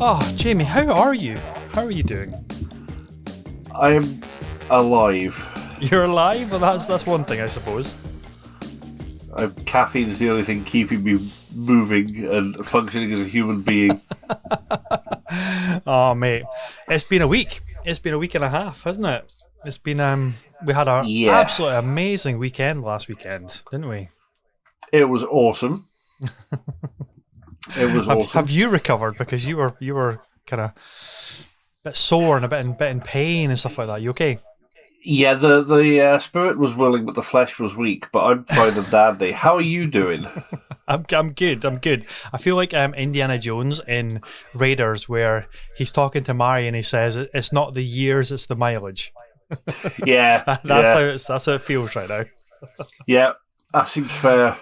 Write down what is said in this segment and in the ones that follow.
Oh, Jamie, how are you? How are you doing? I'm alive. You're alive? Well, that's one thing, I suppose. Caffeine is the only thing keeping me moving and functioning as a human being. Oh, mate, it's been a week. It's been a week and a half, hasn't it? It's been we had an Yeah. absolutely amazing weekend last weekend, didn't we? It was awesome. It was awesome. Have you recovered? Because you were kind of a bit sore and a bit in pain and stuff like that. You okay? Yeah, the spirit was willing, but the flesh was weak. But I'm fine and dandy. How are you doing? I'm good. I'm good. I feel like Indiana Jones in Raiders, where he's talking to Mari and he says, "It's not the years, it's the mileage." Yeah, that's how it feels right now. Yeah, that seems fair.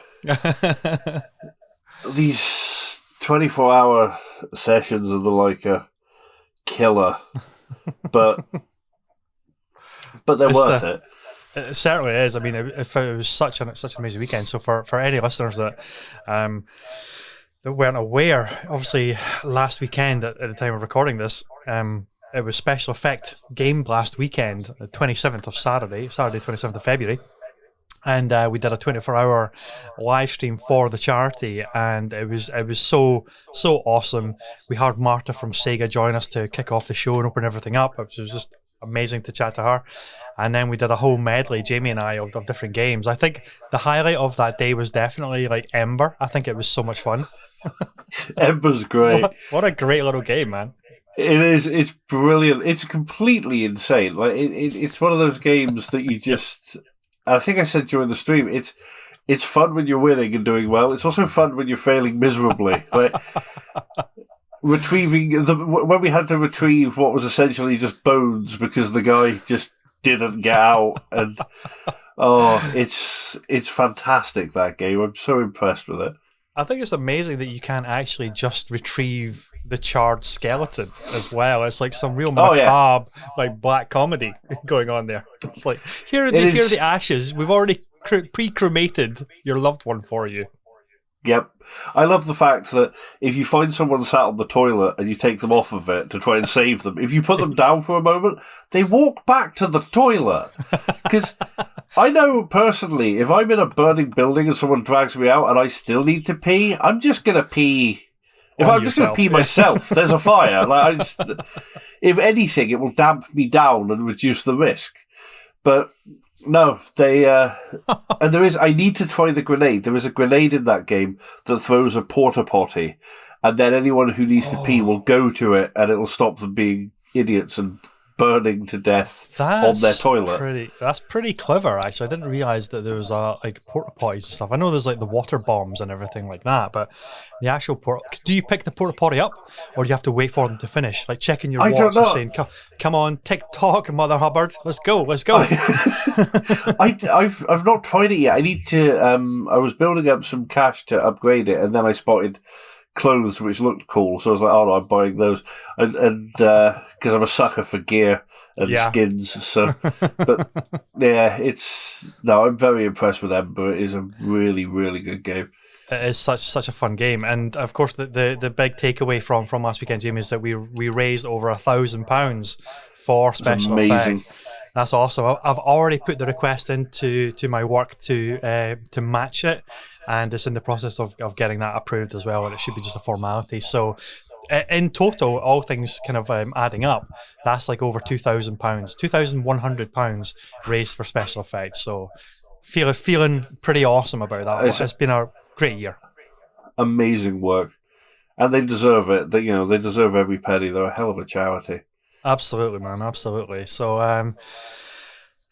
These 24-hour sessions are like a killer, but they're worth it. It certainly is. I mean, it was such an amazing weekend. So for any listeners that weren't aware, obviously last weekend at the time of recording this, it was Special Effect Game Blast weekend, the 27th of Saturday 27th of February. And we did a 24-hour live stream for the charity, and it was so awesome. We had Marta from Sega join us to kick off the show and open everything up. It was just amazing to chat to her. And then we did a whole medley, Jamie and I, of different games. I think the highlight of that day was definitely like Ember. I think it was so much fun. Ember's great. What a great little game, man. It is. It's brilliant. It's completely insane. Like it's one of those games that you just. I think I said during the stream, it's fun when you're winning and doing well. It's also fun when you're failing miserably. Like retrieving when we had to retrieve what was essentially just bones because the guy just didn't get out, and it's fantastic, that game. I'm so impressed with it. I think it's amazing that you can actually just retrieve the charred skeleton as well. It's like some real macabre, like black comedy going on there. It's like here are the ashes. We've already pre-cremated your loved one for you. Yep. I love the fact that if you find someone sat on the toilet and you take them off of it to try and save them, if you put them down for a moment, they walk back to the toilet. Because I know personally, if I'm in a burning building and someone drags me out and I still need to pee, I'm just going to pee. I'm just going to pee myself, there's a fire. If anything, it will damp me down and reduce the risk. But no, they and there is. I need to try the grenade. There is a grenade in that game that throws a porta potty, and then anyone who needs to pee will go to it, and it will stop them being idiots and burning to death on their toilet. That's pretty clever, actually. I didn't realise that there was like porta potties and stuff. I know there's like the water bombs and everything like that, but the actual do you pick the porta potty up, or do you have to wait for them to finish? Like checking your watch and saying, "Come on, TikTok, Mother Hubbard, let's go." I've not tried it yet. I need to. I was building up some cash to upgrade it, and then I spotted clothes which looked cool, so I was like, "Oh no, I'm buying those," and because I'm a sucker for gear and skins. So, but yeah, I'm very impressed with Ember. It is a really, really good game. It is such a fun game, and of course the big takeaway from last weekend, Jamie, is that we raised over £1,000 for Special Effect. That's awesome. I've already put the request into my work to match it, and it's in the process of getting that approved as well, and it should be just a formality. So in total, all things kind of adding up, that's like over £2,000, £2,100 raised for Special Effects. So feeling pretty awesome about that. It's been a great year. Amazing work, and they deserve it. They deserve every penny. They're a hell of a charity. Absolutely, man. Absolutely. So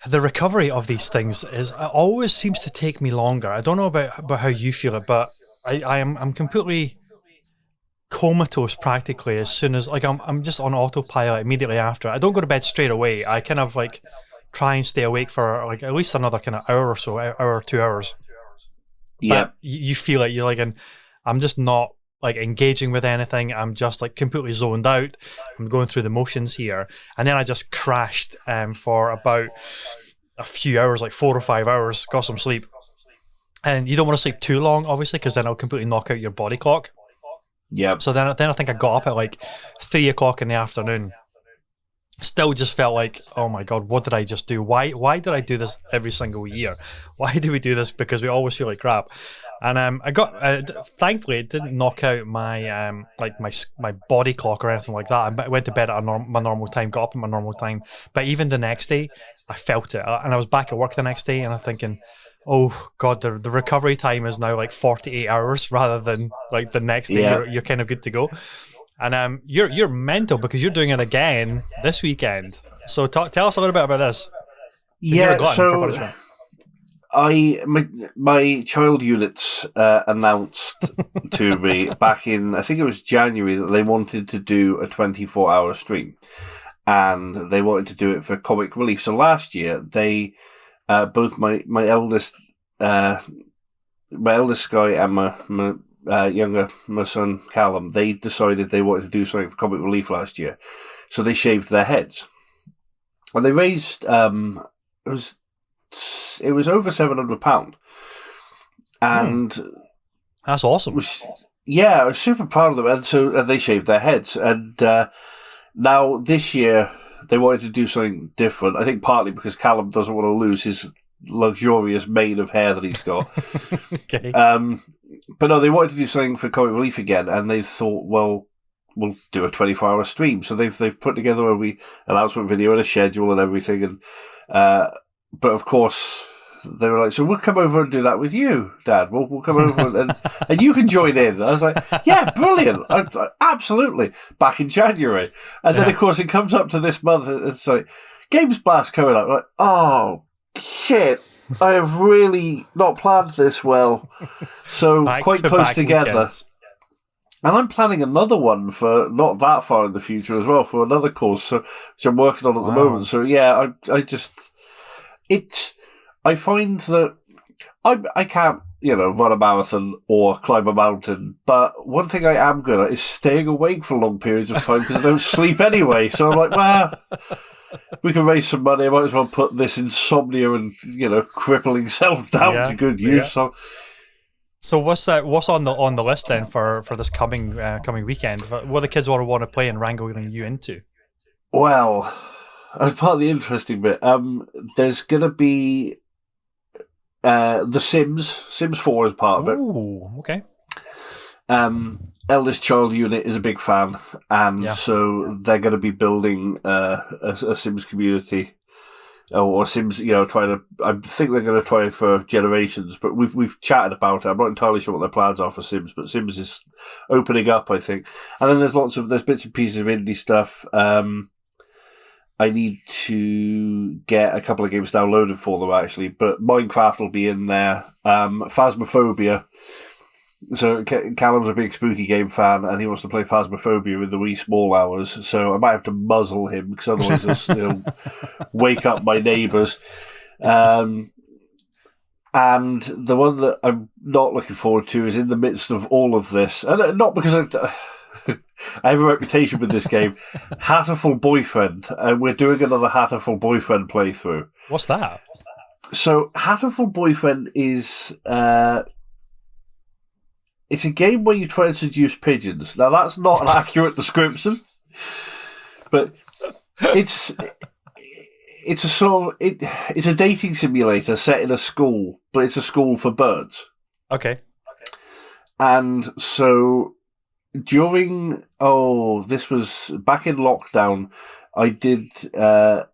the recovery of these things always seems to take me longer. I don't know about how you feel it, but I'm completely comatose practically as soon as I'm just on autopilot immediately after. I don't go to bed straight away. I kind of like try and stay awake for like at least another kind of hour or so, hour or 2 hours. Yeah. But you feel it. You're like, and I'm just not like engaging with anything. I'm just like completely zoned out. I'm going through the motions here, and then I just crashed for about a few hours, like 4 or 5 hours. Got some sleep, and you don't want to sleep too long, obviously, because then it'll completely knock out your body clock. Yeah. So then I think I got up at like 3 o'clock in the afternoon. Still just felt like, oh my God, what did I just do? Why did I do this every single year? Why do we do this? Because we always feel like crap. And I got, thankfully, it didn't knock out my my body clock or anything like that. I went to bed at my normal time, got up at my normal time. But even the next day, I felt it. And I was back at work the next day, and I'm thinking, oh God, the recovery time is now like 48 hours rather than like the next day. You're kind of good to go. And you're mental because you're doing it again this weekend. So tell us a little bit about this. Yeah, so my child units announced to me back in, I think it was January, that they wanted to do a 24-hour stream, and they wanted to do it for Comic Relief. So last year, they both my eldest Sky and my younger, my son Callum, they decided they wanted to do something for Comic Relief last year, so they shaved their heads, and they raised it was over £700, and that's awesome. I was super proud of them, and so they shaved their heads, and now this year they wanted to do something different. I think partly because Callum doesn't want to lose his luxurious mane of hair that he's got. Okay. But no, they wanted to do something for Comic Relief again, and they thought, well, we'll do a 24-hour stream. So they've put together an announcement video and a schedule and everything. And but of course they were like, so we'll come over and do that with you, Dad. We'll come over and you can join in. I was like, yeah, brilliant, absolutely. Back in January, and then of course it comes up to this month. It's like Games Blast coming up. Like, oh shit. I have really not planned this well. So quite close together. Weekends. And I'm planning another one for not that far in the future as well, for another course, which I'm working on at the moment. So yeah, I find that I can't, run a marathon or climb a mountain, but one thing I am good at is staying awake for long periods of time because I don't sleep anyway. So I'm like, we can raise some money. I might as well put this insomnia and crippling self down to good use. Yeah. So what's on the list then for this coming weekend? What the kids want to play and wrangling you into? Well, as part of the interesting bit, there's gonna be the Sims 4 is part of it. Ooh, okay. Eldest child unit is a big fan, and so they're going to be building a Sims community, or Sims. I think they're going to try for Generations, but we've chatted about it. I'm not entirely sure what their plans are for Sims, but Sims is opening up, I think. And then there's bits and pieces of indie stuff. I need to get a couple of games downloaded for them actually, but Minecraft will be in there. Phasmophobia. So Callum's a big spooky game fan, and he wants to play Phasmophobia in the wee small hours. So I might have to muzzle him because otherwise he'll wake up my neighbours. And the one that I'm not looking forward to is in the midst of all of this, and not because I have a reputation with this game, Hatterful Boyfriend, and we're doing another Hatterful Boyfriend playthrough. What's that? So Hatterful Boyfriend is it's a game where you try to seduce pigeons. Now that's not an accurate description, but it's a dating simulator set in a school, but it's a school for birds. Okay. And so this was back in lockdown, I did a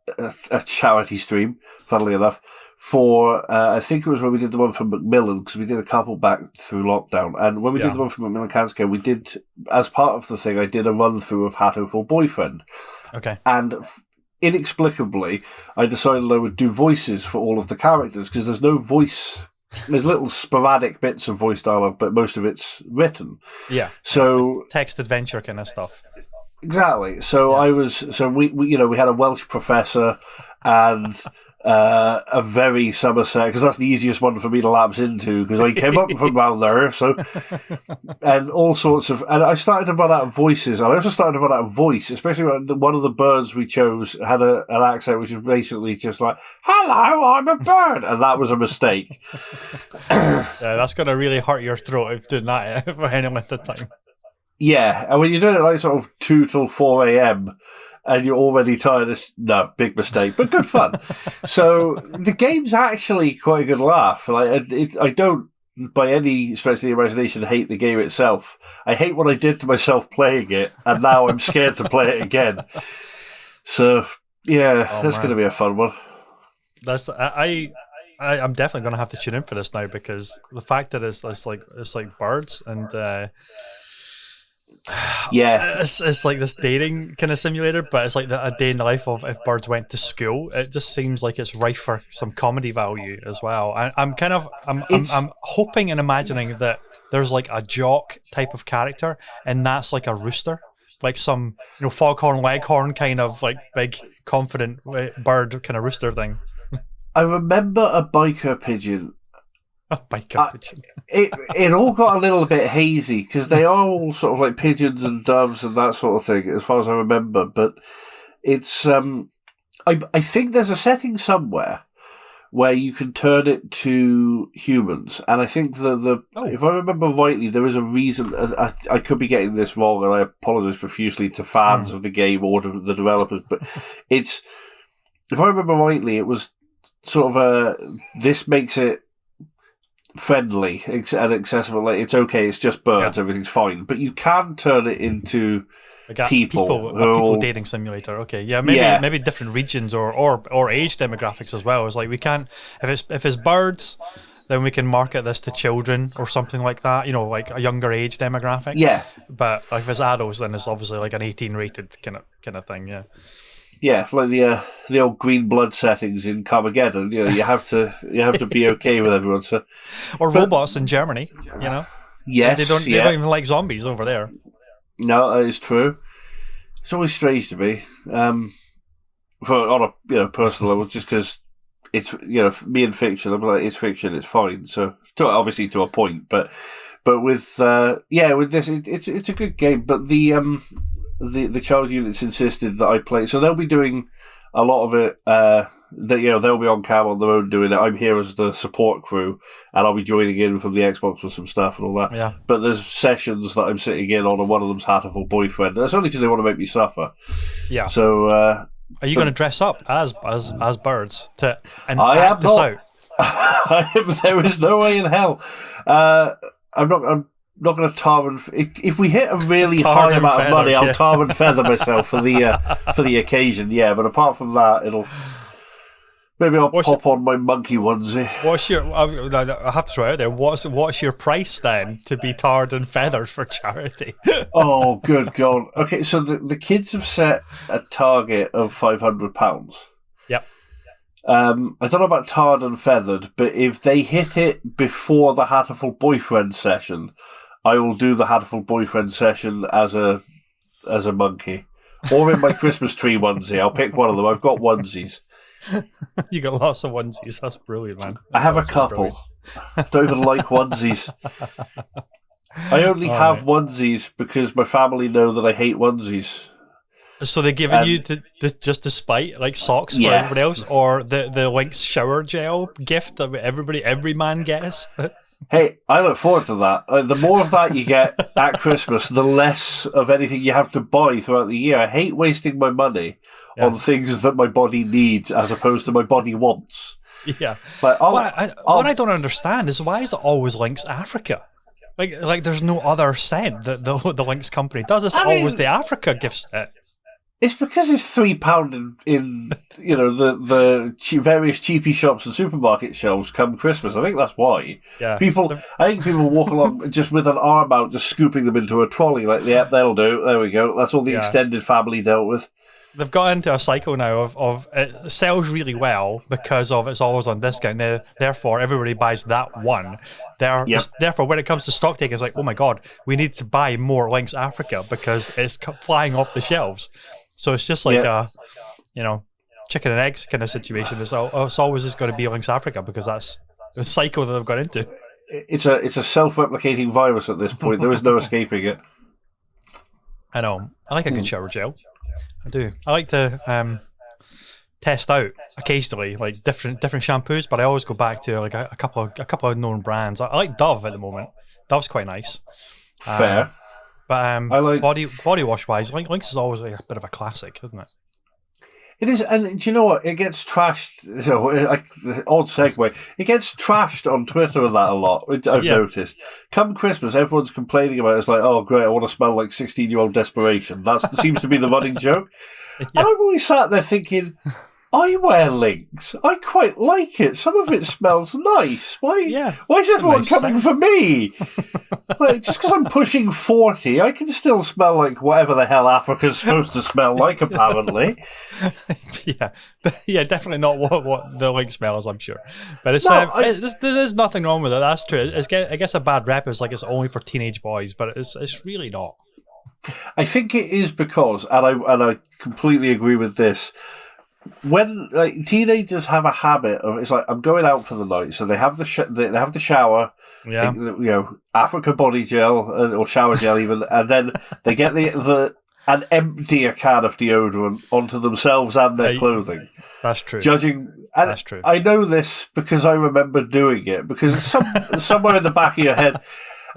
charity stream, funnily enough, for, I think it was when we did the one for Macmillan, because we did a couple back through lockdown. And when we did the one for Macmillan Cancer Care, we did, as part of the thing, I did a run through of Hatterful Boyfriend. Okay. And inexplicably, I decided I would do voices for all of the characters, because there's no voice. There's little sporadic bits of voice dialogue, but most of it's written. Yeah. So text adventure kind of stuff. Exactly. So we had a Welsh professor and a very Somerset, because that's the easiest one for me to lapse into, because I came up from around there. So, and all sorts of, and I started to run out of voices, and I also started to run out of voice, especially when one of the birds we chose had an accent which was basically just like, "Hello, I'm a bird," and that was a mistake. Yeah, that's going to really hurt your throat if doing that for any length of time. Yeah, and when you're doing it like sort of 2 till 4 a.m. and you're already tired, no, big mistake, but good fun. So the game's actually quite a good laugh. Like, I don't, by any stretch of the imagination, hate the game itself. I hate what I did to myself playing it, and now I'm scared to play it again. So yeah, that's going to be a fun one. That's I'm definitely going to have to tune in for this now, because the fact that it's like birds and yeah, it's like this dating kind of simulator, but it's like a day in the life of if birds went to school. It just seems like it's rife for some comedy value as well. I'm hoping and imagining that there's like a jock type of character, and that's like a rooster, like some foghorn leghorn kind of like big confident bird kind of rooster thing. I remember a biker pigeon. A biker pigeon. It all got a little bit hazy because they are all sort of like pigeons and doves and that sort of thing, as far as I remember. But it's I think there's a setting somewhere where you can turn it to humans, and I think if I remember rightly, there is a reason. I could be getting this wrong, and I apologize profusely to fans of the game or to the developers, but it's, if I remember rightly, it was sort of this makes it friendly and accessible. Like, it's okay, it's just birds, everything's fine. But you can turn it into people dating simulator. Okay, maybe different regions or age demographics as well. It's like we can't, if it's birds, then we can market this to children or something like that. Like a younger age demographic. Yeah. But like if it's adults, then it's obviously like an 18 rated kind of thing. Yeah. Yeah, like the old green blood settings in Carmageddon. You have to be okay with everyone. So, robots in Germany. Yes, they don't even like zombies over there. No, that is true. It's always strange to me, on a personal level, just because it's me and fiction. I'm like, it's fiction, it's fine. So obviously to a point, but with with this, it's a good game. But the child units insisted that I play, so they'll be doing a lot of it. They'll be on cam on their own doing it. I'm here as the support crew, and I'll be joining in from the Xbox with some stuff and all that. Yeah. But there's sessions that I'm sitting in on, and one of them's Hatterful Boyfriend. That's only because they want to make me suffer. Yeah. So, are you going to dress up as birds to and I act this out? There is no way in hell. I'm not going to tar and if we hit a really high amount of money, I'll tar and feather myself for the occasion. Yeah, but apart from that, I'll pop on my monkey onesie. I have to throw it out there. What's your price then to be tarred and feathered for charity? Oh, good God. Okay, so the kids have set a target of £500. Yep. I don't know about tarred and feathered, but if they hit it before the Hatterful Boyfriend session, I will do the Hatterful Boyfriend session as a monkey. Or in my Christmas tree onesie. I'll pick one of them. I've got onesies. You got lots of onesies. That's brilliant, man. I have a couple. Don't even like onesies. I only have onesies because my family know that I hate onesies. So they're giving you just to spite, like socks for everybody else, or the Lynx shower gel gift that every man gets. Hey, I look forward to that. The more of that you get at Christmas, the less of anything you have to buy throughout the year. I hate wasting my money on things that my body needs as opposed to my body wants. Yeah. But what I don't understand is, why is it always Lynx Africa? Like there's no other scent that the Lynx company does. It's always the Africa gift set. It's because it's £3 in the various cheapy shops and supermarket shelves come Christmas. I think that's why. Yeah. I think people walk along just with an arm out, just scooping them into a trolley. Like, yeah, that'll do. There we go. That's all the extended family dealt with. They've got into a cycle now of it sells really well because of it's always on discount. Therefore, everybody buys that one. Therefore, when it comes to stock taking, it's like, oh my God, we need to buy more Lynx Africa because it's flying off the shelves. So it's just like a, chicken and eggs kind of situation. It's always just going to be Lynx Africa because that's the cycle that they've got into. It's a self-replicating virus at this point. There is no escaping it. I know. I like a good shower gel. I do. I like to test out occasionally, like different shampoos, but I always go back to like a couple of known brands. I like Dove at the moment. Dove's quite nice. Fair. But I like body wash wise, Lynx is always like a bit of a classic, isn't it? It is, and do you know what? It gets trashed. Like odd segue. It gets trashed on Twitter and that a lot. I've noticed. Come Christmas, everyone's complaining about it. It's like, oh great, I want to smell like 16-year-old desperation. That seems to be the running joke. And I've always sat there thinking, I wear Lynx. I quite like it. Some of it smells nice. Why is everyone coming for me? Like, just because I'm pushing 40, I can still smell like whatever the hell Africa's supposed to smell like, apparently. Yeah, definitely not what the Lynx smells, I'm sure. But it's there's nothing wrong with it. That's true. I guess a bad rep is like it's only for teenage boys, but it's really not. I think it is because, and I completely agree with this. When teenagers have a habit of, it's like, I'm going out for the night, so they have the shower, Africa body gel or shower gel even, and then they get and empty a can of deodorant onto themselves and their clothing. That's true. That's true. I know this because I remember doing it, because it's somewhere in the back of your head.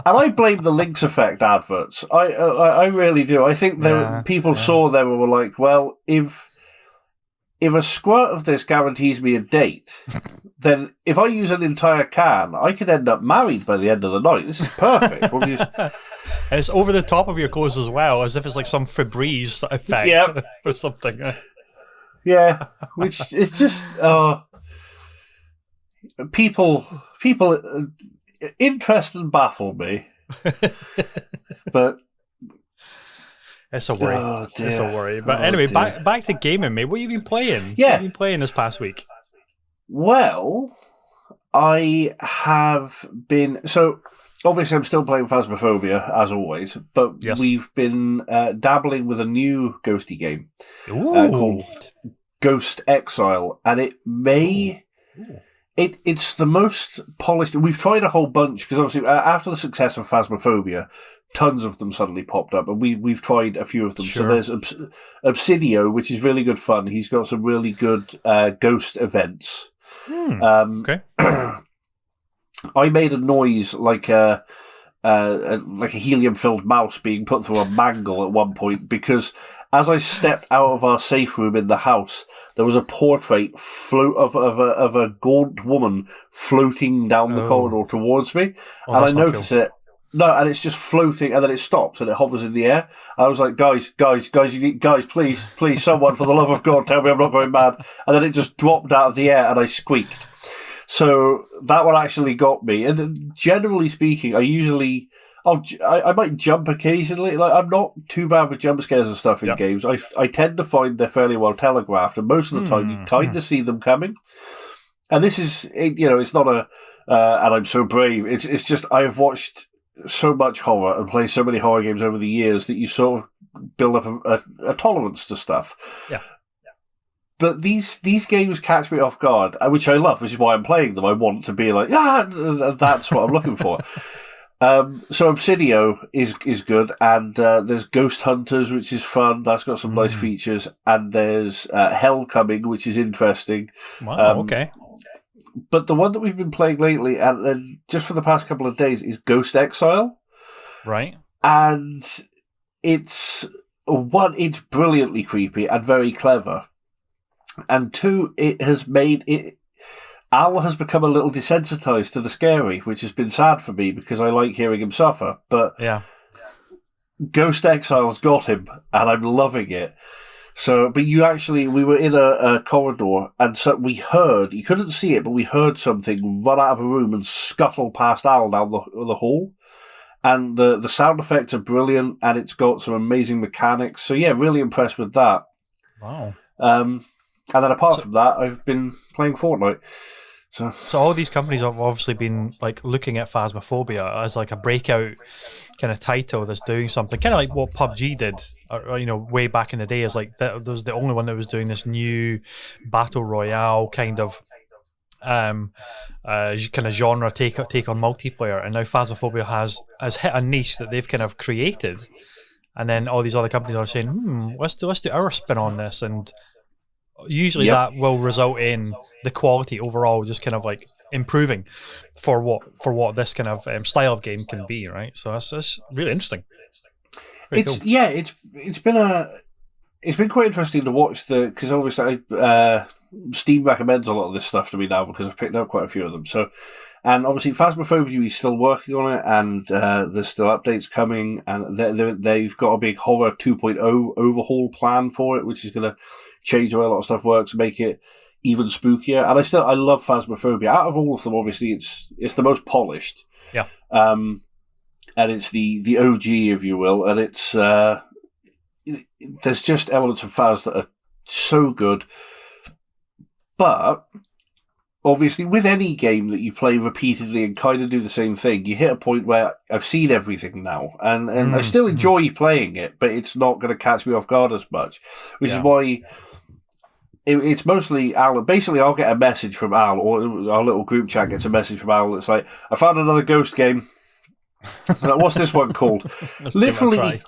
And I blame the Lynx Effect adverts. I really do. I think people saw them and were like, well, if a squirt of this guarantees me a date, then if I use an entire can, I could end up married by the end of the night. This is perfect. And it's over the top of your clothes as well, as if it's like some Febreze effect or something. Yeah, which it's just people interest and baffle me, but. It's a worry. Oh, it's a worry. But anyway, back to gaming, mate. What have you been playing? Yeah. What have you been playing this past week? Well, I have been... So, obviously, I'm still playing Phasmophobia, as always, but we've been dabbling with a new ghosty game called Ghost Exile, and it may... It's the most polished... We've tried a whole bunch, because obviously, after the success of Phasmophobia, tons of them suddenly popped up, and we've tried a few of them. Sure. So there's Obsidio, which is really good fun. He's got some really good ghost events. Okay. I made a noise like a helium-filled mouse being put through a mangle at one point, because as I stepped out of our safe room in the house, there was a portrait of a gaunt woman floating down the corridor towards me, and I noticed it. No, and it's just floating, and then it stops and it hovers in the air. I was like, guys, please, someone, for the love of God, tell me I'm not going mad. And then it just dropped out of the air, and I squeaked. So that one actually got me. And then, generally speaking, I might jump occasionally. Like, I'm not too bad with jump scares and stuff in games. I tend to find they're fairly well telegraphed, and most of the time you kind of see them coming. And this is, it's not a, and I'm so brave. It's just I've watched so much horror and play so many horror games over the years that you sort of build up a tolerance to stuff. Yeah. But these games catch me off guard, which I love, which is why I'm playing them. I want to be like, that's what I'm looking for. So Obsidio is good, and there's Ghost Hunters, which is fun. That's got some nice features, and there's Hell Coming, which is interesting. Wow, okay. But the one that we've been playing lately, and just for the past couple of days, is Ghost Exile. Right. And it's brilliantly creepy and very clever. And two, Al has become a little desensitized to the scary, which has been sad for me because I like hearing him suffer. But Ghost Exile's got him, and I'm loving it. So, but we were in a corridor, and so we heard, you couldn't see it, but we heard something run out of a room and scuttle past Al down the hall. And the sound effects are brilliant, and it's got some amazing mechanics. So yeah, really impressed with that. Wow. And then apart from that, I've been playing Fortnite. So all these companies have obviously been like looking at Phasmophobia as like a breakout kind of title that's doing something, kind of like what PUBG did, way back in the day. Is like that was the only one that was doing this new battle royale kind of genre take on multiplayer, and now Phasmophobia has hit a niche that they've kind of created, and then all these other companies are saying, let's do our spin on this, and usually that will result in the quality overall just kind of like improving for what this kind of style of game can be, right? So that's really interesting. It's been quite interesting to watch because obviously Steam recommends a lot of this stuff to me now because I've picked up quite a few of them. So, and obviously Phasmophobia is still working on it, and there's still updates coming, and they've got a big Horror 2.0 overhaul plan for it, which is going to change the way a lot of stuff works, make it even spookier. And I love Phasmophobia. Out of all of them, obviously it's the most polished. Yeah. And it's the OG, if you will, and it's there's just elements of Phas that are so good. But obviously, with any game that you play repeatedly and kind of do the same thing, you hit a point where I've seen everything now, and I still enjoy playing it, but it's not going to catch me off guard as much, which is why it's mostly Al. Basically, I'll get a message from Al, or our little group chat gets a message from Al. It's like, I found another Ghost game. Like, what's this one called? Literally,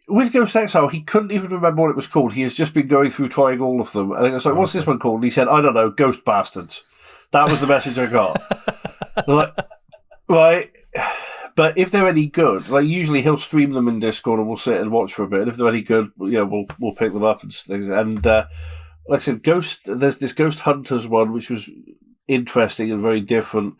with Ghost Exile, he couldn't even remember what it was called. He has just been going through trying all of them. And it's like, what's this one called? And he said, I don't know, Ghost Bastards. That was the message I got. Like, right. But if they're any good, like usually he'll stream them in Discord and we'll sit and watch for a bit. And if they're any good, we'll pick them up and things. And like I said, there's this Ghost Hunters one, which was interesting and very different.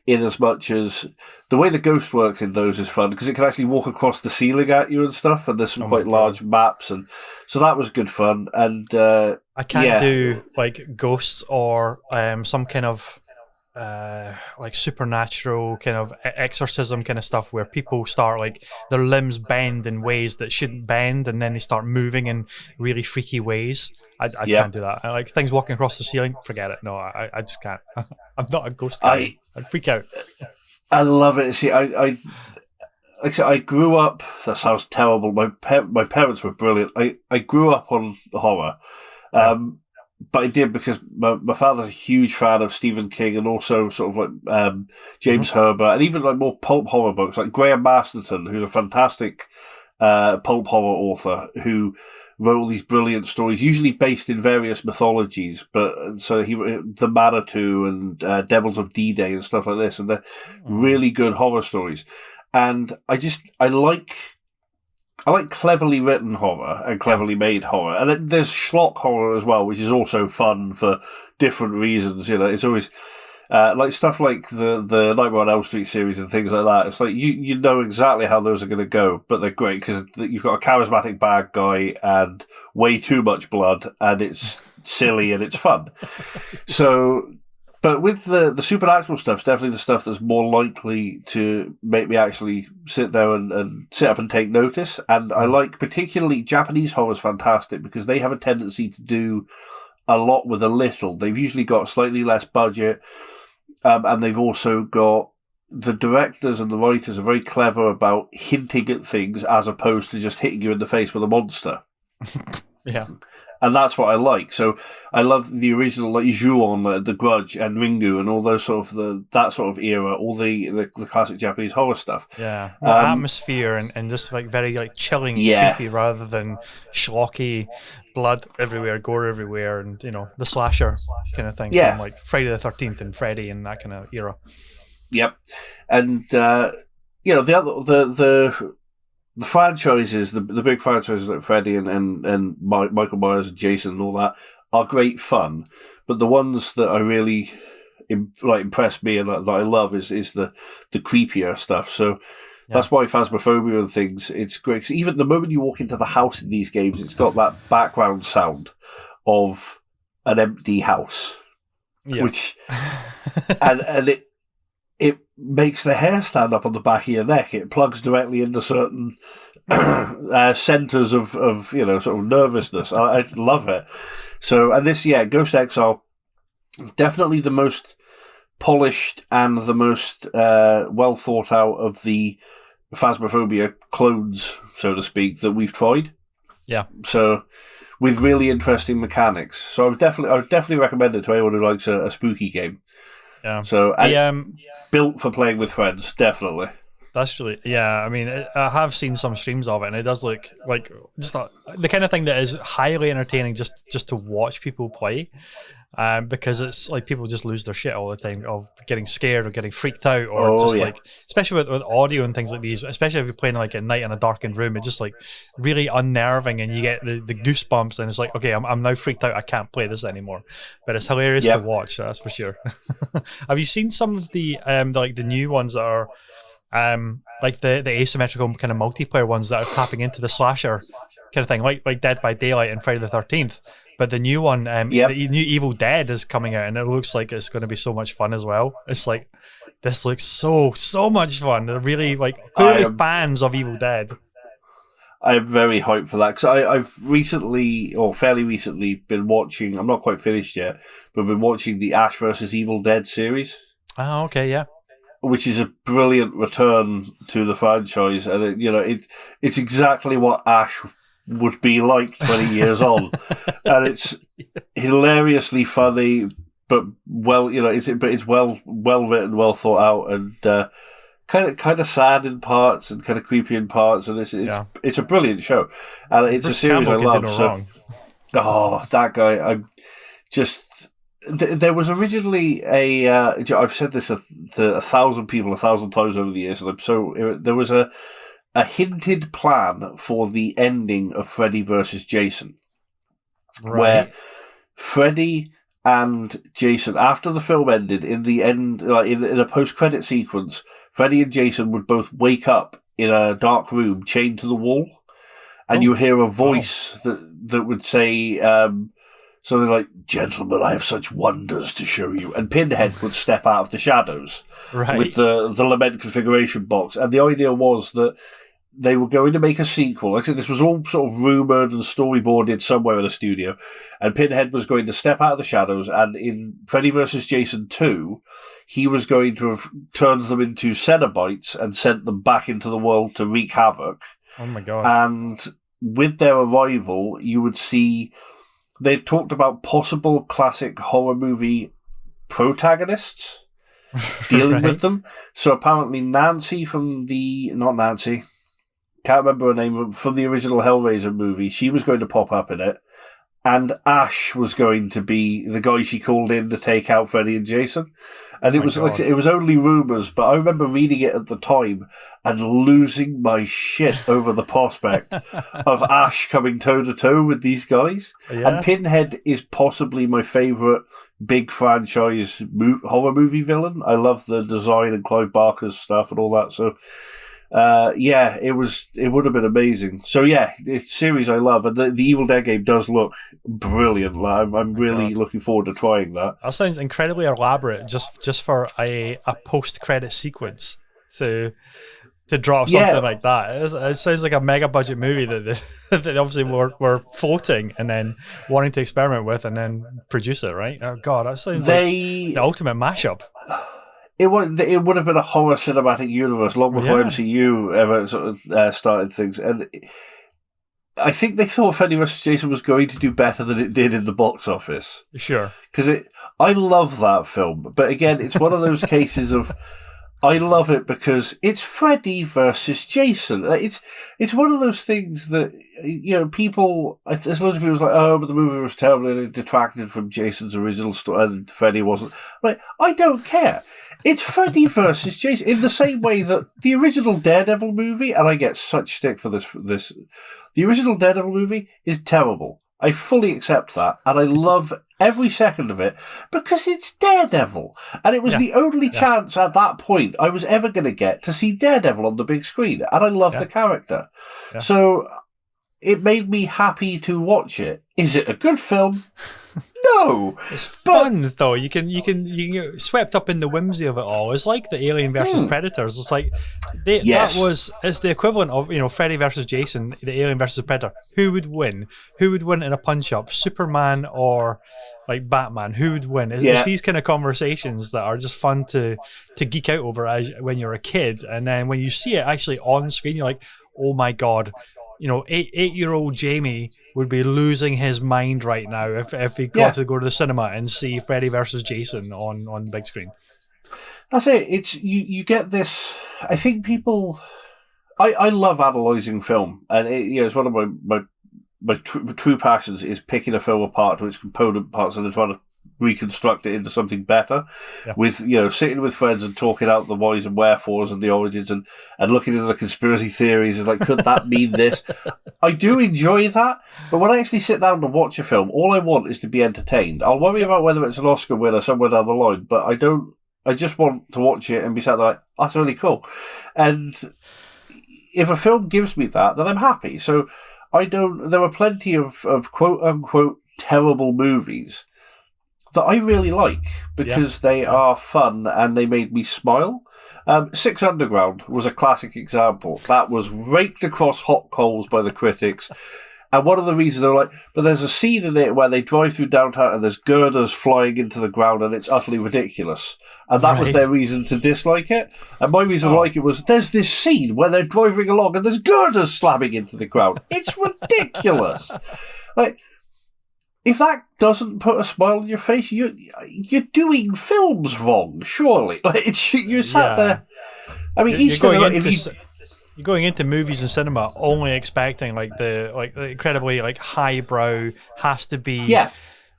In as much as the way the ghost works in those is fun because it can actually walk across the ceiling at you and stuff, and there's some quite large maps, and so that was good fun. And I can't do like ghosts or some kind of like supernatural kind of exorcism kind of stuff where people start like their limbs bend in ways that shouldn't bend, and then they start moving in really freaky ways. I can't do that. Like things walking across the ceiling, forget it. No, I just can't. I'm not a ghost guy. I'd freak out. I love it. See, I grew up. That sounds terrible. My parents were brilliant. I grew up on horror, but I did because my father's a huge fan of Stephen King and also sort of like James Herbert and even like more pulp horror books like Graham Masterton, who's a fantastic pulp horror author who wrote all these brilliant stories, usually based in various mythologies. But so he wrote The Manitou and Devils of D-Day and stuff like this, and they're really good horror stories. And I like cleverly written horror and cleverly made horror, and then there's schlock horror as well, which is also fun for different reasons. You know, it's always. Like stuff like the Nightmare on Elm Street series and things like that. It's like you know exactly how those are going to go, but they're great because you've got a charismatic bad guy and way too much blood, and it's silly and it's fun. So, but with the supernatural stuff, it's definitely the stuff that's more likely to make me actually sit there and sit up and take notice. And I like particularly Japanese horror is fantastic because they have a tendency to do a lot with a little. They've usually got slightly less budget. And they've also got the directors and the writers are very clever about hinting at things as opposed to just hitting you in the face with a monster. Yeah. And that's what I like. So I love the original, like Ju-on, The Grudge, and Ringu, and all those sort of that sort of era, all the classic Japanese horror stuff. Yeah, more atmosphere and just like very like chilling, creepy, rather than schlocky, blood everywhere, gore everywhere, and the slasher kind of thing. Yeah, from like Friday the 13th and Freddy and that kind of era. Yep, and the franchises, the big franchises like Freddy and Michael Myers and Jason and all that are great fun, but the ones that I really impress me and that I love is the creepier stuff. So that's why Phasmophobia and things, it's great. 'Cause even the moment you walk into the house in these games, it's got that background sound of an empty house, which and it makes the hair stand up on the back of your neck. It plugs directly into certain centers of sort of nervousness. I love it. So, and this, Ghost Exile, definitely the most polished and the most well thought out of the Phasmophobia clones, so to speak, that we've tried. Yeah. So, with really interesting mechanics. So I would definitely recommend it to anyone who likes a spooky game. Yeah. So, built for playing with friends, definitely. That's really, I mean, I have seen some streams of it, and it does look like just the kind of thing that is highly entertaining just to watch people play. because it's like people just lose their shit all the time of getting scared or getting freaked out, or like, especially with audio and things like these, especially if you're playing like at night in a darkened room, it's just like really unnerving, and you get the goosebumps, and it's like, okay, I'm now freaked out, I can't play this anymore. But it's hilarious to watch, that's for sure. Have you seen some of the like the new ones that are like the asymmetrical kind of multiplayer ones that are tapping into the slasher kind of thing, like Dead by Daylight and Friday the 13th? But the new one, the new Evil Dead is coming out, and it looks like it's going to be so much fun as well. It's like, this looks so much fun. They're really like clearly fans of Evil Dead. I'm very hyped for that, because I've recently, or fairly recently, been watching, I'm not quite finished yet, but I've been watching the Ash vs. Evil Dead series. Oh, okay, yeah. Which is a brilliant return to the franchise, and it's exactly what Ash would be like 20 years on, and it's hilariously funny, but it's well written, well thought out, and kind of sad in parts and kind of creepy in parts, and it's a brilliant show, and it's Bruce a series Campbell I love. So, that guy, I'm just. There was originally I've said this to 1,000 people 1,000 times over the years, and there was a hinted plan for the ending of Freddy versus Jason, where Freddy and Jason, after the film ended, in the end, like in a post-credit sequence, Freddy and Jason would both wake up in a dark room chained to the wall, and you hear a voice that would say something like, "Gentlemen, I have such wonders to show you," and Pinhead would step out of the shadows with the lament configuration box, and the idea was that they were going to make a sequel. Like I said, this was all sort of rumoured and storyboarded somewhere in the studio, and Pinhead was going to step out of the shadows, and in Freddy vs. Jason 2, he was going to have turned them into Cenobites and sent them back into the world to wreak havoc. Oh my god. And with their arrival, you would see, they've talked about possible classic horror movie protagonists dealing with them. So apparently Nancy can't remember her name, from the original Hellraiser movie, she was going to pop up in it, and Ash was going to be the guy she called in to take out Freddy and Jason. And it was only rumours, but I remember reading it at the time and losing my shit over the prospect of Ash coming toe-to-toe with these guys. Yeah. And Pinhead is possibly my favourite big franchise horror movie villain. I love the design and Clive Barker's stuff and all that, so... it would have been amazing. So yeah, it's a series I love, and the Evil Dead game does look brilliant. I'm really looking forward to trying that. That sounds incredibly elaborate, just for a post-credit sequence to drop something like that. It sounds like a mega budget movie that they obviously were floating and then wanting to experiment with and then produce it, right? Oh god, that sounds like the ultimate mashup. It would have been a horror cinematic universe long before MCU ever sort of started things, and I think they thought Freddy vs. Jason was going to do better than it did in the box office. Sure, because I love that film, but again, it's one of those cases of I love it because it's Freddy versus Jason. It's one of those things that people. There's loads of people like, oh, but the movie was terrible and it detracted from Jason's original story, and Freddy wasn't. Like, I don't care. It's Freddy versus Jason in the same way that the original Daredevil movie, and I get such stick for this. The original Daredevil movie is terrible. I fully accept that, and I love every second of it because it's Daredevil, and it was the only chance at that point I was ever going to get to see Daredevil on the big screen, and I love the character. Yeah. So it made me happy to watch it. Is it a good film? No, it's fun though. You can get swept up in the whimsy of it all. It's like the Alien versus Predators. It's like it's the equivalent of Freddy versus Jason, the Alien versus Predator. Who would win? Who would win in a punch up? Superman or like Batman? Who would win? It's these kind of conversations that are just fun to geek out over when you're a kid, and then when you see it actually on screen, you're like, oh my god. 8-year-old Jamie would be losing his mind right now if he got to go to the cinema and see Freddy versus Jason on big screen. That's it. It's you get this. I think people. I love analysing film, and it's one of my true passions is picking a film apart to its component parts and then trying to reconstruct it into something better. With, sitting with friends and talking out the whys and wherefores and the origins and looking into the conspiracy theories and like, could that mean this? I do enjoy that, but when I actually sit down to watch a film, all I want is to be entertained. I'll worry about whether it's an Oscar winner somewhere down the line, but I just want to watch it and be sat there like, that's really cool. And if a film gives me that, then I'm happy. So there are plenty of quote unquote terrible movies that I really like because they are fun and they made me smile. Six Underground was a classic example. That was raked across hot coals by the critics. And one of the reasons they're like, but there's a scene in it where they drive through downtown and there's girders flying into the ground and it's utterly ridiculous. And that was their reason to dislike it. And my reason to like it was, there's this scene where they're driving along and there's girders slamming into the ground. It's ridiculous. Like, if that doesn't put a smile on your face, you're doing films wrong, surely. Like, you're sat there. I mean, you're going into movies and cinema only expecting the incredibly highbrow has to be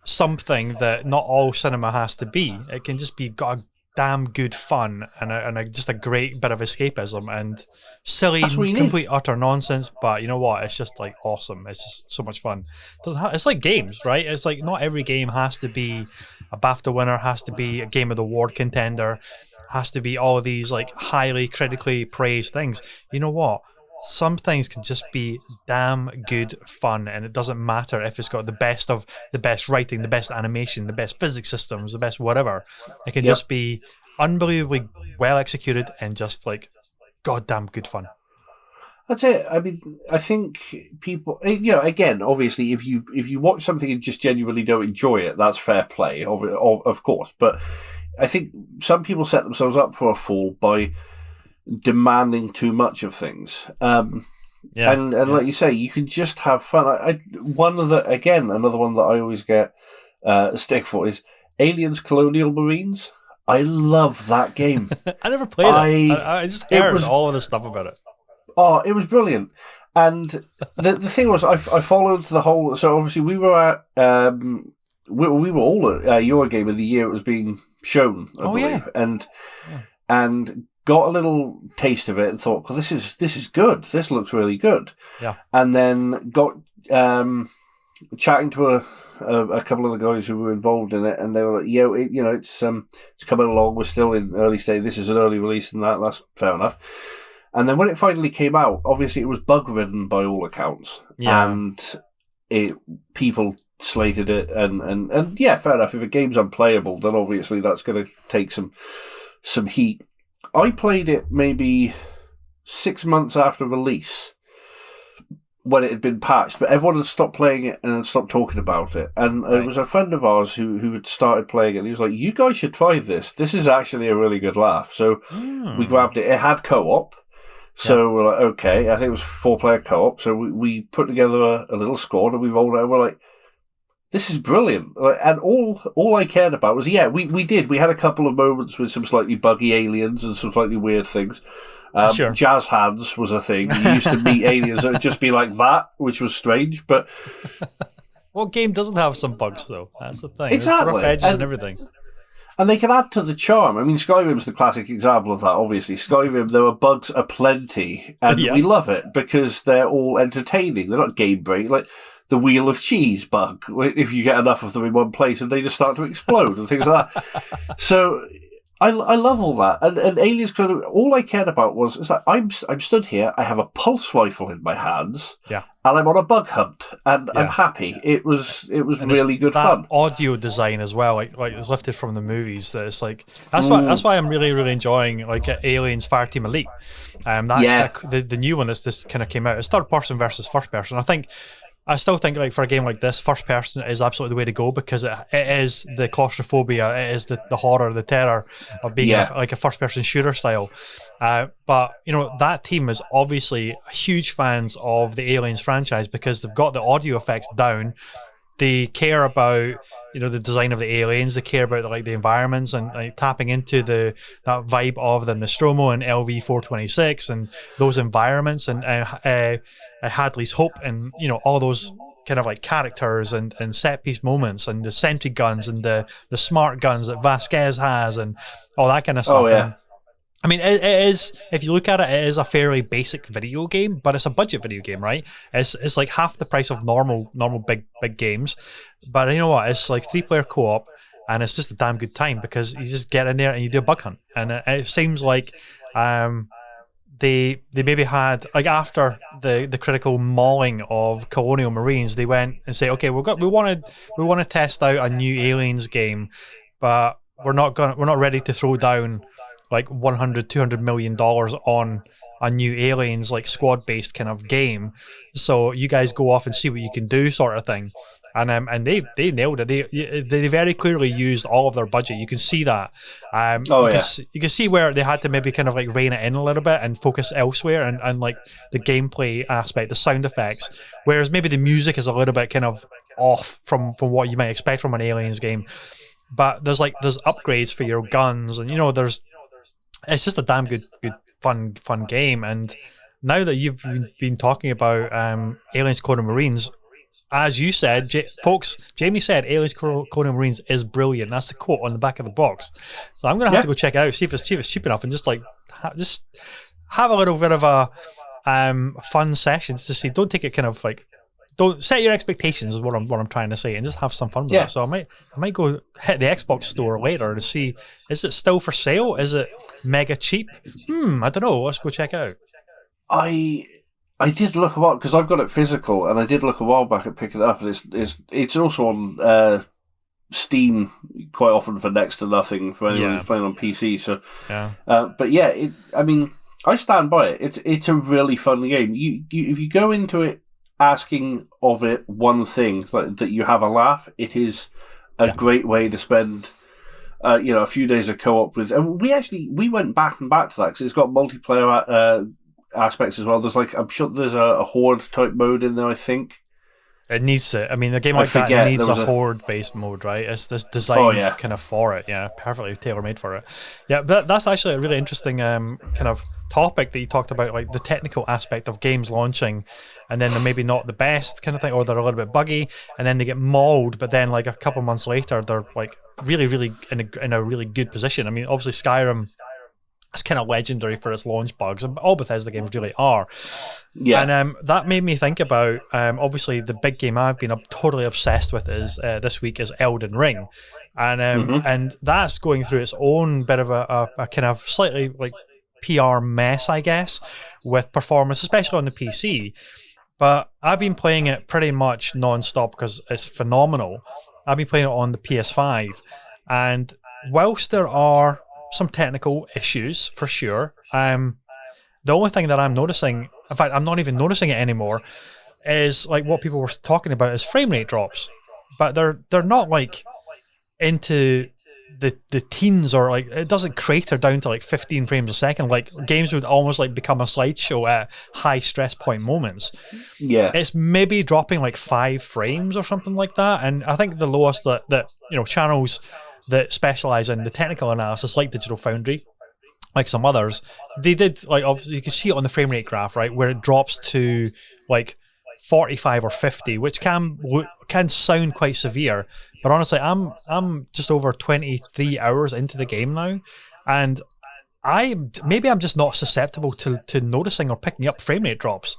something that not all cinema has to be. It can just be got a damn good fun and just a great bit of escapism and silly, complete utter nonsense. But you know what? It's just like awesome. It's just so much fun. It's like games, right? It's like not every game has to be a BAFTA winner, has to be a Game of the Award contender, has to be all of these like highly critically praised things. You know what? Some things can just be damn good fun, and it doesn't matter if it's got the best writing, the best animation, the best physics systems, the best whatever. It can just be unbelievably well executed and just like goddamn good fun. That's it. I mean, I think people, again, obviously, if you watch something and just genuinely don't enjoy it, that's fair play, of course. But I think some people set themselves up for a fall by demanding too much of things. And like you say, you can just have fun. Another one that I always get stick for is Aliens Colonial Marines. I love that game. I never played it. I just heard all of the stuff about it. Oh, it was brilliant. And the thing was, I followed the whole. So obviously, we were at we were all at Eurogame the year it was being shown. I believe. And got a little taste of it and thought, well, this is good. This looks really good. Yeah. And then got chatting to a couple of the guys who were involved in it, and they were like, it's coming along. We're still in early stage. This is an early release, and that's fair enough. And then when it finally came out, obviously it was bug-ridden by all accounts. Yeah. And people slated it, and yeah, fair enough. If a game's unplayable, then obviously that's going to take some heat. I played it maybe 6 months after release when it had been patched, but everyone had stopped playing it and had stopped talking about it. And it was a friend of ours who had started playing it, and he was like, you guys should try this. This is actually a really good laugh. So we grabbed it. It had co-op. So we're like, okay, I think it was 4-player co-op. So we put together a little squad and we rolled out and we're like, this is brilliant. And all I cared about was, we did. We had a couple of moments with some slightly buggy aliens and some slightly weird things. Jazz hands was a thing. You used to meet aliens that would just be like that, which was strange. But what game doesn't have some bugs, though? That's the thing. Exactly. There's rough edges and everything. And they can add to the charm. I mean, Skyrim's the classic example of that, obviously. Skyrim, there are bugs aplenty, and we love it because they're all entertaining. They're not game-breaking. Like the Wheel of Cheese bug, if you get enough of them in one place and they just start to explode and things like that. So I love all that. And Aliens kind of, all I cared about was, it's like, I'm stood here, I have a pulse rifle in my hands, and I'm on a bug hunt, and I'm happy. It was really good fun. Audio design as well, like it's lifted from the movies. That it's like that's why I'm really, really enjoying like Aliens Fireteam Elite. The new one this kind of came out. It's third person versus first person. I still think like for a game like this, first person is absolutely the way to go because it is the claustrophobia, it is the horror, the terror of being like a first person shooter style. But that team is obviously huge fans of the Aliens franchise because they've got the audio effects down. They care about the design of the aliens. They care about the environments and like tapping into that vibe of the Nostromo and LV-426 and those environments and Hadley's Hope and all those kind of like characters and set piece moments and the sentry guns and the smart guns that Vasquez has and all that kind of stuff. Oh, yeah. And, I mean, it is, if you look at it, it is a fairly basic video game, but it's a budget video game, right? It's like half the price of normal big games. But you know what? It's like 3-player co-op, and it's just a damn good time because you just get in there and you do a bug hunt. And it seems like they maybe had, like, after the critical mauling of Colonial Marines, they went and say, okay, we want to test out a new Aliens game, but we're not ready to throw down like $100-200 million on a new Aliens, like, squad-based kind of game. So you guys go off and see what you can do, sort of thing. And they nailed it. They very clearly used all of their budget. You can see that. You can see where they had to maybe kind of like rein it in a little bit and focus elsewhere, and like the gameplay aspect, the sound effects. Whereas maybe the music is a little bit kind of off from what you might expect from an Aliens game. But there's upgrades for your guns, and it's just a damn good fun game. And now that you've been talking about Aliens Colonial Marines, as you said, folks, Jamie said Aliens Colonial Marines is brilliant. That's the quote on the back of the box. So I'm going to have to go check it out, see if it's cheap enough, and just have a little bit of a fun sessions to see. Don't take it kind of like, don't set your expectations is what I'm trying to say, and just have some fun with it. So I might go hit the Xbox store later to see, is it still for sale? Is it mega cheap? I don't know. Let's go check it out. I did look a while, because I've got it physical, and I did look a while back at picking it up, and it's also on Steam quite often for next to nothing for anyone who's playing on PC. So, but yeah, I stand by it. It's a really fun game. You if you go into it asking of it one thing, like that you have a laugh, it is a great way to spend a few days of co-op with. And we went back to that because it's got multiplayer aspects as well. I'm sure there's a horde type mode in there, I think. It needs it. I mean, a game like that needs a horde-based mode, right? It's this designed kind of for it. Yeah, perfectly tailor-made for it. Yeah, but that's actually a really interesting kind of topic that you talked about, like the technical aspect of games launching, and then they're maybe not the best kind of thing, or they're a little bit buggy, and then they get mauled, but then like a couple months later, they're like really, really in a really good position. I mean, obviously Skyrim, it's kind of legendary for its launch bugs, and all Bethesda games really are. Yeah, and that made me think about obviously the big game I've been totally obsessed with is this week is Elden Ring, and and that's going through its own bit of a kind of slightly like PR mess, I guess, with performance, especially on the PC. But I've been playing it pretty much non-stop because it's phenomenal. I've been playing it on the PS5, and whilst there are some technical issues for sure, the only thing that I'm noticing, in fact, I'm not even noticing it anymore, is like what people were talking about is frame rate drops. But they're not like into the teens, or like it doesn't crater down to like 15 frames a second. Like games would almost like become a slideshow at high stress point moments. Yeah, it's maybe dropping like 5 frames or something like that. And I think the lowest that channels that specialize in the technical analysis, like Digital Foundry, like some others, they did, like, obviously you can see it on the frame rate graph, right, where it drops to like 45 or 50, which can sound quite severe. But honestly, I'm just over 23 hours into the game now, and I'm just not susceptible to noticing or picking up frame rate drops.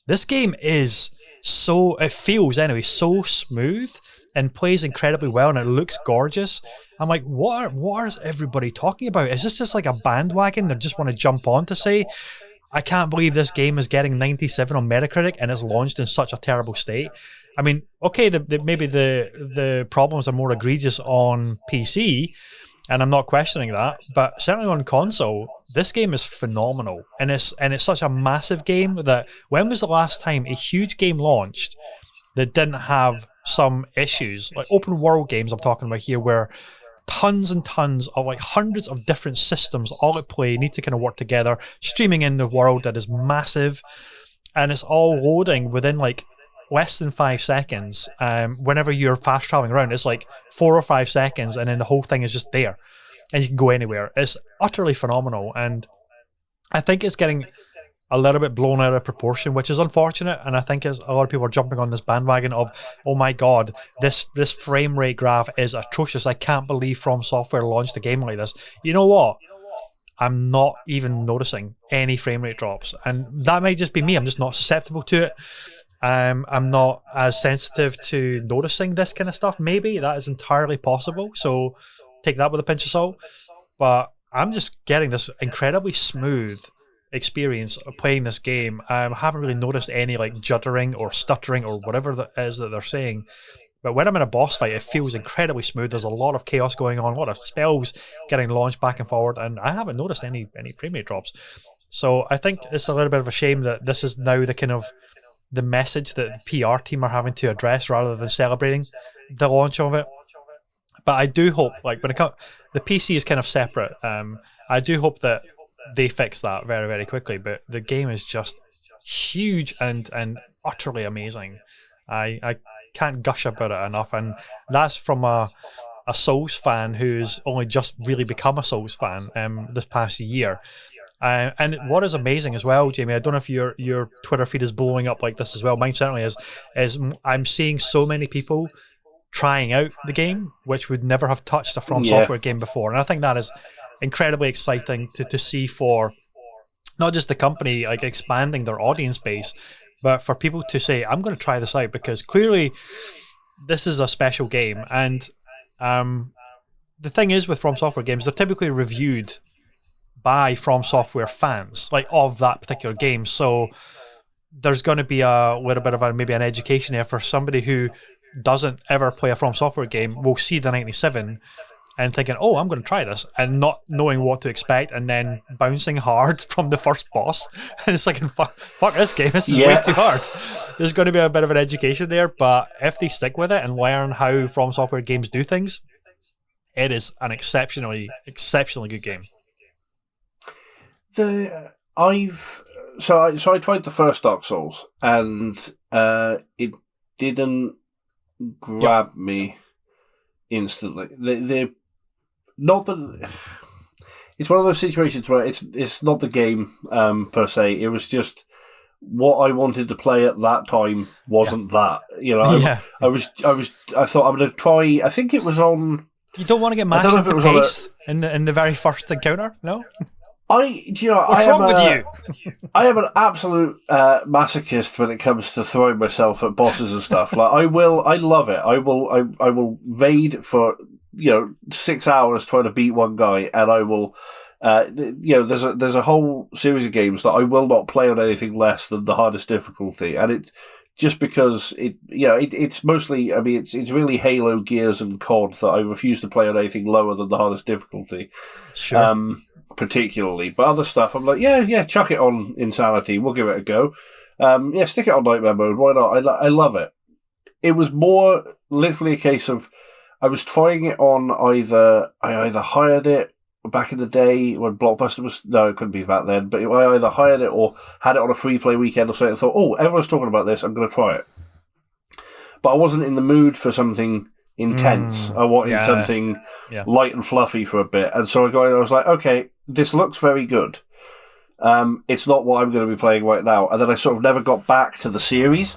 This game is it feels anyway so smooth and plays incredibly well, and it looks gorgeous. I'm like, what is everybody talking about? Is this just like a bandwagon they just want to jump on to say, I can't believe this game is getting 97 on Metacritic and it's launched in such a terrible state? I mean, okay, maybe the problems are more egregious on PC, and I'm not questioning that, but certainly on console, this game is phenomenal, and it's such a massive game that when was the last time a huge game launched that didn't have some issues? Like open world games I'm talking about here, where tons and tons of like hundreds of different systems all at play need to kind of work together, streaming in the world that is massive, and it's all loading within like less than 5 seconds. Whenever you're fast traveling around, it's like 4 or 5 seconds, and then the whole thing is just there, and you can go anywhere. It's utterly phenomenal, and I think it's getting a little bit blown out of proportion, which is unfortunate. And I think as a lot of people are jumping on this bandwagon of, oh my god, this frame rate graph is atrocious. I can't believe From Software launched a game like this. You know what? I'm not even noticing any frame rate drops, and that might just be me. I'm just not susceptible to it. I'm not as sensitive to noticing this kind of stuff. Maybe that is entirely possible. So take that with a pinch of salt. But I'm just getting this incredibly smooth experience of playing this game. I haven't really noticed any like juddering or stuttering or whatever that is that they're saying. But when I'm in a boss fight, it feels incredibly smooth. There's a lot of chaos going on, a lot of spells getting launched back and forward, and I haven't noticed any frame rate drops. So I think it's a little bit of a shame that this is now the kind of the message that the PR team are having to address rather than celebrating the launch of it. But I do hope, like when it comes, the PC is kind of separate. I do hope that they fix that very, very quickly. But the game is just huge and utterly amazing. I can't gush about it enough, and that's from a Souls fan who's only just really become a Souls fan this past year. And what is amazing as well, Jamie, I don't know if your Twitter feed is blowing up like this as well. Mine certainly is I'm seeing so many people trying out the game, which would never have touched a From Software game before. And I think that is incredibly exciting to see for not just the company like expanding their audience base, but for people to say, I'm going to try this out, because clearly this is a special game. And the thing is with From Software games, they're typically reviewed by From Software fans, like of that particular game. So there's going to be a little bit of maybe an education there for somebody who doesn't ever play a From Software game, will see the 97 and thinking, oh, I'm going to try this, and not knowing what to expect, and then bouncing hard from the first boss. It's like, fuck this game, this is way too hard. There's going to be a bit of an education there, but if they stick with it and learn how From Software games do things, it is an exceptionally good game. I tried the first Dark Souls, and it didn't grab me instantly. Not that it's one of those situations where it's not the game per se. It was just what I wanted to play at that time wasn't that. You know, I thought I'm going to try. I think it was on. You don't want to get mashed into pace in the very first encounter, no? What's wrong with you? I am an absolute masochist when it comes to throwing myself at bosses and stuff. Like I love it. I will raid for 6 hours trying to beat one guy, and I will. There's a whole series of games that I will not play on anything less than the hardest difficulty, and it just because it's mostly. I mean, it's really Halo, Gears, and COD that I refuse to play on anything lower than the hardest difficulty. Sure. Particularly, but other stuff I'm like, chuck it on Insanity, we'll give it a go. Stick it on Nightmare mode, why not? I love it. It was more literally a case of I was trying it on I either hired it back in the day when Blockbuster was, no, it couldn't be back then, but I either hired it or had it on a free play weekend or something and thought, oh, everyone's talking about this, I'm going to try it. But I wasn't in the mood for something intense. I wanted something light and fluffy for a bit, and so I was like, okay, this looks very good. It's not what I'm going to be playing right now, and then I sort of never got back to the series.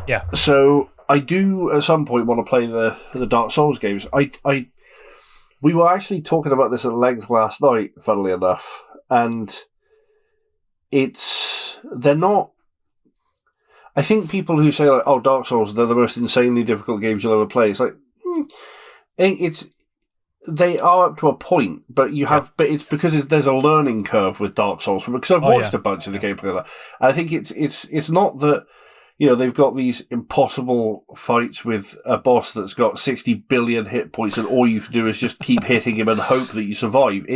Yeah. So I do at some point want to play the Dark Souls games. We were actually talking about this at length last night, funnily enough, and they're not. I think people who say like, "Oh, Dark Souls, they're the most insanely difficult games you'll ever play." It's like, they are up to a point, but but it's because there's a learning curve with Dark Souls. Because I've watched a bunch of the gameplay of that, and I think it's not that they've got these impossible fights with a boss that's got 60 billion hit points, and all you can do is just keep hitting him and hope that you survive.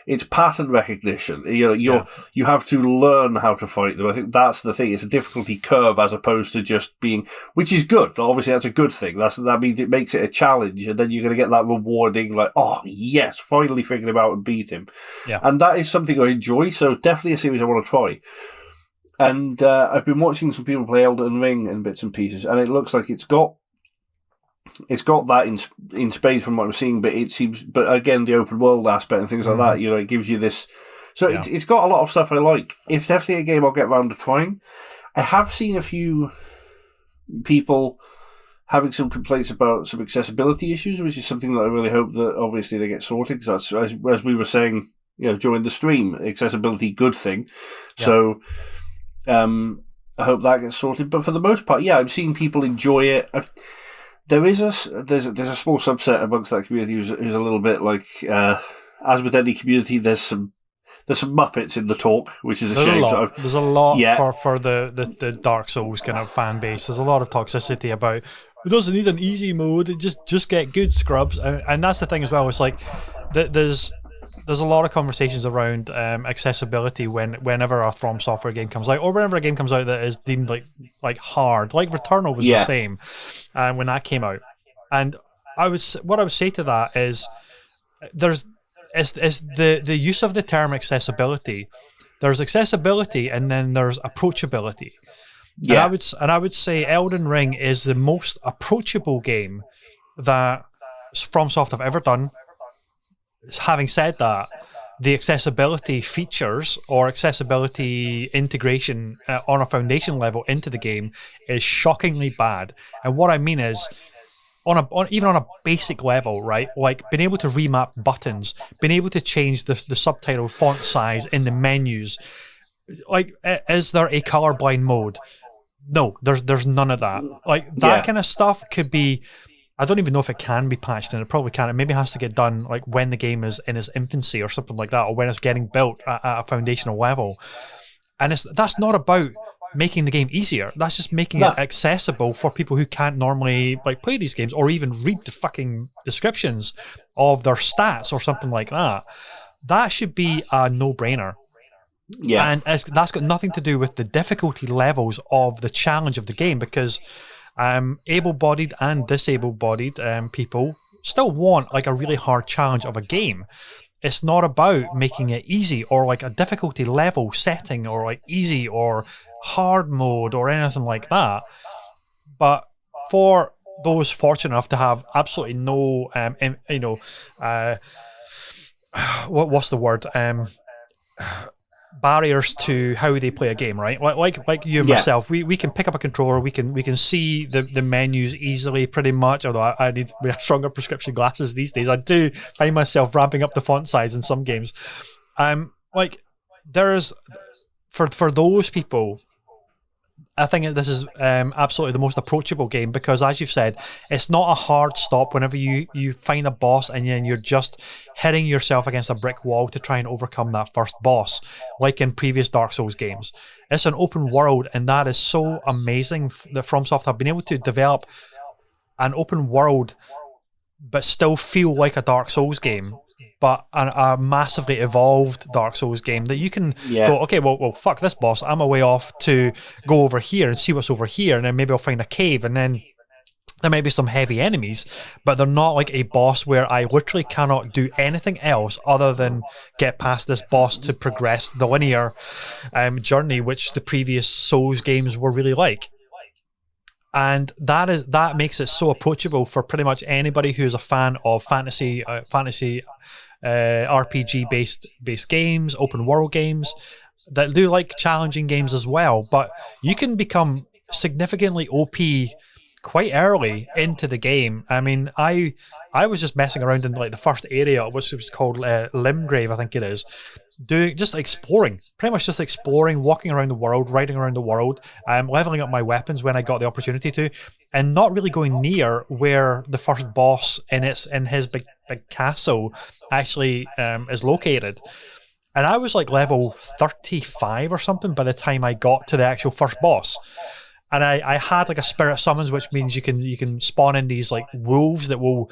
It's pattern recognition. You have to learn how to fight them. I think that's the thing. It's a difficulty curve as opposed to just being, which is good. Obviously, that's a good thing. That means it makes it a challenge, and then you're going to get that rewarding, like, oh yes, finally figured him out and beat him. Yeah. And that is something I enjoy. So definitely a series I want to try. And I've been watching some people play Elden Ring in bits and pieces, and it looks like it's got that in spades from what I'm seeing. But it seems, but again, the open world aspect and things like that, it gives you this So it's got a lot of stuff I like. It's definitely a game I'll get around to trying. I have seen a few people having some complaints about some accessibility issues, which is something that I really hope that obviously they get sorted, because that's, as we were saying, during the stream, accessibility, good thing. Yeah. So I hope that gets sorted. But for the most part, I'm seeing people enjoy it. There's a small subset amongst that community who's a little bit like, as with any community, there's some Muppets in the talk, which is a shame. There's a lot for the Dark Souls kind of fan base. There's a lot of toxicity about it doesn't need an easy mode. Just get good scrubs, and that's the thing as well. It's like there's a lot of conversations around accessibility whenever a From Software game comes out, or whenever a game comes out that is deemed like hard. Like Returnal was the same when that came out, and what I would say to that is is the use of the term accessibility. There's accessibility and then there's approachability. Yeah. And I would say Elden Ring is the most approachable game that FromSoft have ever done. Having said that, the accessibility features or accessibility integration on a foundation level into the game is shockingly bad. And what I mean is, even on a basic level, right? Like being able to remap buttons, being able to change the subtitle font size in the menus. Like, is there a colorblind mode? No, there's none of that. Like that kind of stuff could be. I don't even know if it can be patched, and it probably can. It maybe has to get done like when the game is in its infancy or something like that, or when it's getting built at a foundational level. And that's not about making the game easier. That's just making it accessible for people who can't normally play these games or even read the fucking descriptions of their stats or something like that. That should be a no-brainer. Yeah, and that's got nothing to do with the difficulty levels of the challenge of the game, because able-bodied and disable-bodied people still want like a really hard challenge of a game. It's not about making it easy or like a difficulty level setting or like easy or hard mode or anything like that. But for those fortunate enough to have absolutely no, what's the word? Barriers to how they play a game, right? Like you and myself, we can pick up a controller, we can see the menus easily, pretty much. Although I need stronger prescription glasses these days. I do find myself ramping up the font size in some games. Like there's for those people, I think this is absolutely the most approachable game, because as you've said, it's not a hard stop whenever you find a boss and then you're just hitting yourself against a brick wall to try and overcome that first boss, like in previous Dark Souls games. It's an open world, and that is so amazing that FromSoft have been able to develop an open world but still feel like a Dark Souls game, but a massively evolved Dark Souls game that you can go, okay, well, fuck this boss. I'm a way off to go over here and see what's over here, and then maybe I'll find a cave, and then there might be some heavy enemies, but they're not like a boss where I literally cannot do anything else other than get past this boss to progress the linear journey, which the previous Souls games were really like. And that makes it so approachable for pretty much anybody who's a fan of fantasy RPG based games, open world games that do like challenging games as well. But you can become significantly OP quite early into the game. I mean, I was just messing around in like the first area, which was called Limgrave, I think it is. Just exploring, pretty much just exploring, walking around the world, riding around the world, leveling up my weapons when I got the opportunity to, and not really going near where the first boss in his big castle actually is located. And I was like level 35 or something by the time I got to the actual first boss. And I had like a spirit summons, which means you can spawn in these like wolves that will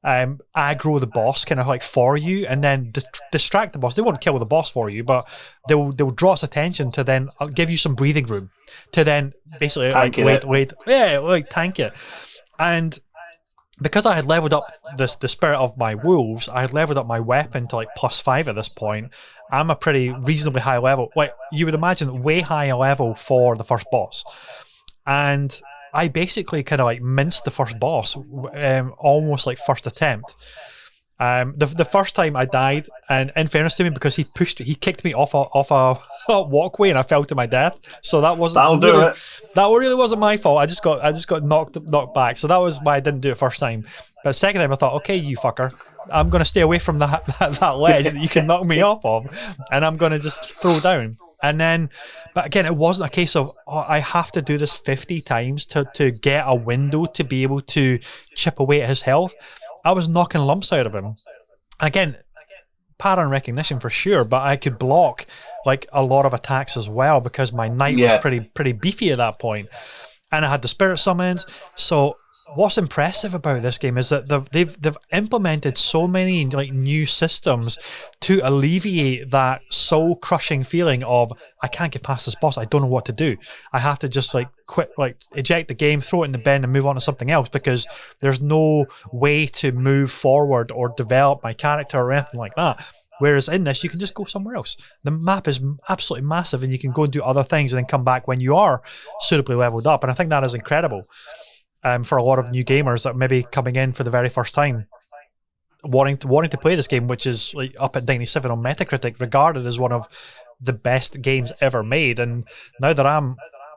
aggro the boss kind of like for you, and then distract the boss. They won't kill the boss for you, but they'll draw its attention to then give you some breathing room to then basically tank tank it. And because I had leveled up the spirit of my wolves, I had leveled up my weapon to like +5 at this point. I'm a pretty reasonably high level, like you would imagine, way higher level for the first boss. And I basically kind of like minced the first boss, almost like first attempt. The first time I died, and in fairness to me, because he kicked me off a walkway, and I fell to my death. So that wasn't that really wasn't my fault. I just got knocked back. So that was why I didn't do it first time. But the second time I thought, okay, you fucker, I'm going to stay away from that ledge that you can knock me off of, and I'm going to just throw down. And then, but again, it wasn't a case of, oh, I have to do this 50 times to get a window to be able to chip away at his health. I was knocking lumps out of him. Again, pattern recognition for sure, but I could block like a lot of attacks as well because my knight was pretty beefy at that point. And I had the spirit summons. So what's impressive about this game is that they've implemented so many like new systems to alleviate that soul-crushing feeling of, I can't get past this boss, I don't know what to do. I have to just like quit, like eject the game, throw it in the bin and move on to something else because there's no way to move forward or develop my character or anything like that. Whereas in this, you can just go somewhere else. The map is absolutely massive and you can go and do other things and then come back when you are suitably leveled up. And I think that is incredible. For a lot of new gamers that may be coming in for the very first time, wanting to play this game, which is like up at 97 on Metacritic, regarded as one of the best games ever made. And now that I'm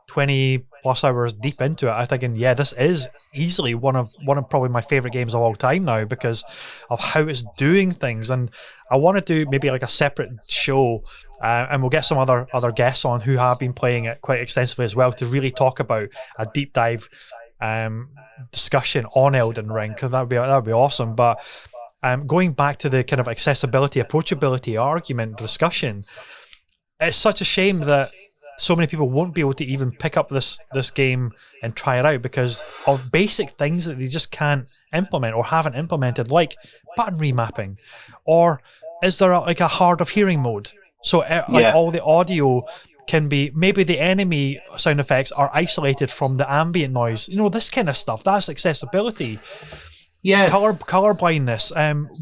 20 plus hours deep into it, I'm thinking, yeah, this is easily one of probably my favorite games of all time now because of how it's doing things. And I want to do maybe like a separate show, and we'll get some other guests on who have been playing it quite extensively as well to really talk about a deep dive discussion on Elden Ring, because that'd be awesome. But going back to the kind of accessibility, approachability argument discussion, it's such a shame that so many people won't be able to even pick up this game and try it out because of basic things that they just can't implement or haven't implemented, like button remapping, or is there a hard of hearing mode? So all the audio can be, maybe the enemy sound effects are isolated from the ambient noise. You know, this kind of stuff. That's accessibility. Yeah. Color blindness.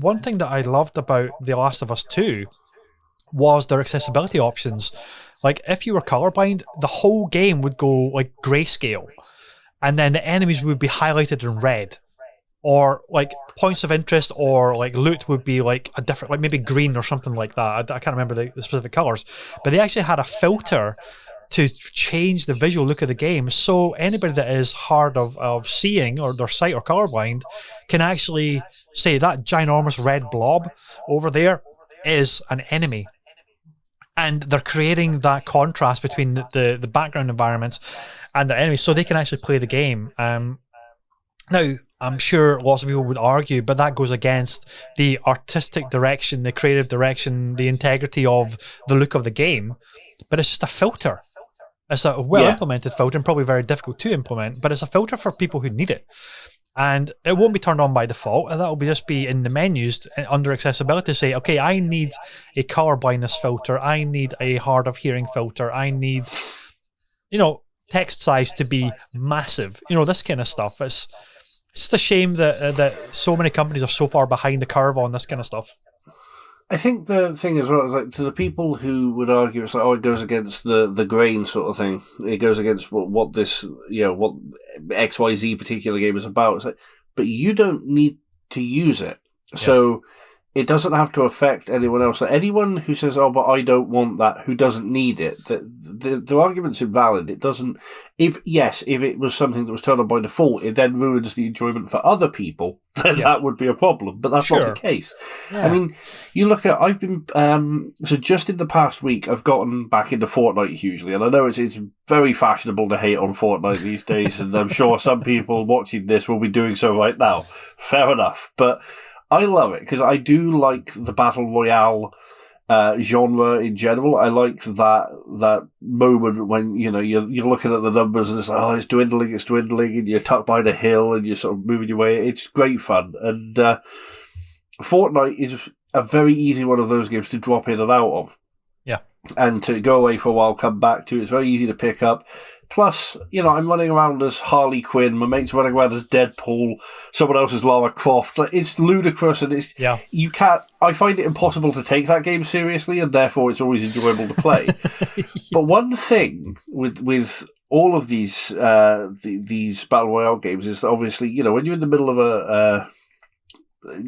One thing that I loved about The Last of Us 2 was their accessibility options. Like, if you were colorblind, the whole game would go like grayscale, and then the enemies would be highlighted in red. Or like points of interest or like loot would be like a different, like maybe green or something like that. I can't remember the specific colors, but they actually had a filter to change the visual look of the game. So anybody that is hard of seeing or their sight or colorblind can actually say that ginormous red blob over there is an enemy. And they're creating that contrast between the background environments and the enemies so they can actually play the game. Now, I'm sure lots of people would argue, but that goes against the artistic direction, the creative direction, the integrity of the look of the game. But it's just a filter. It's a well-implemented filter and probably very difficult to implement, but it's a filter for people who need it. And it won't be turned on by default, and that will just be in the menus under accessibility to say, okay, I need a color blindness filter, I need a hard of hearing filter, I need, text size to be massive, this kind of stuff. It's just a shame that so many companies are so far behind the curve on this kind of stuff. I think the thing as well is, like, to the people who would argue it's like, it goes against the grain sort of thing. It goes against what this, what XYZ particular game is about. It's like, but you don't need to use it. Yeah. So it doesn't have to affect anyone else. Like, anyone who says, oh, but I don't want that, who doesn't need it, the argument's invalid. It doesn't, if it was something that was turned on by default, it then ruins the enjoyment for other people, then that would be a problem. But that's not the case. Yeah. I mean, you look at, I've been, so just in the past week, I've gotten back into Fortnite hugely. And I know it's very fashionable to hate on Fortnite these days. And I'm sure some people watching this will be doing so right now. Fair enough. But I love it because I do like the Battle Royale genre in general. I like that moment when, you're looking at the numbers and it's like, oh, it's dwindling, and you're tucked behind a hill and you're sort of moving your way. It's great fun. And Fortnite is a very easy one of those games to drop in and out of. Yeah. And to go away for a while, come back to. It's very easy to pick up. Plus, I'm running around as Harley Quinn, my mate's running around as Deadpool, someone else is Lara Croft. Like, it's ludicrous, and I find it impossible to take that game seriously, and therefore it's always enjoyable to play. But one thing with all of these these Battle Royale games is that obviously, when you're in the middle of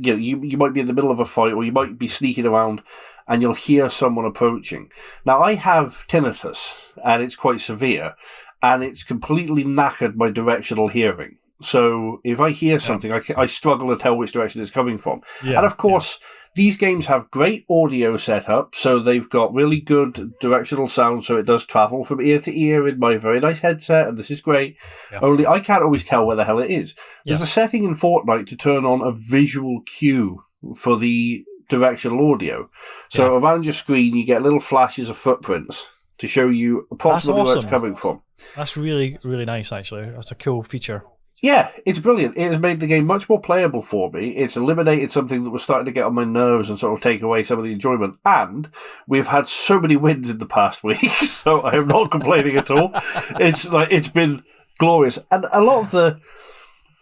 you might be in the middle of a fight, or you might be sneaking around, and you'll hear someone approaching. Now, I have tinnitus, and it's quite severe, and it's completely knackered my directional hearing. So if I hear something, I struggle to tell which direction it's coming from. Yeah, and of course, these games have great audio setup, so they've got really good directional sound, so it does travel from ear to ear in my very nice headset, and this is great. Yeah. Only I can't always tell where the hell it is. There's a setting in Fortnite to turn on a visual cue for the directional audio. So around your screen, you get little flashes of footprints to show you approximately where it's coming from. That's really, really nice, actually. That's a cool feature. Yeah, it's brilliant. It has made the game much more playable for me. It's eliminated something that was starting to get on my nerves and sort of take away some of the enjoyment. And we've had so many wins in the past week, so I am not complaining at all. It's been glorious. And a lot of the,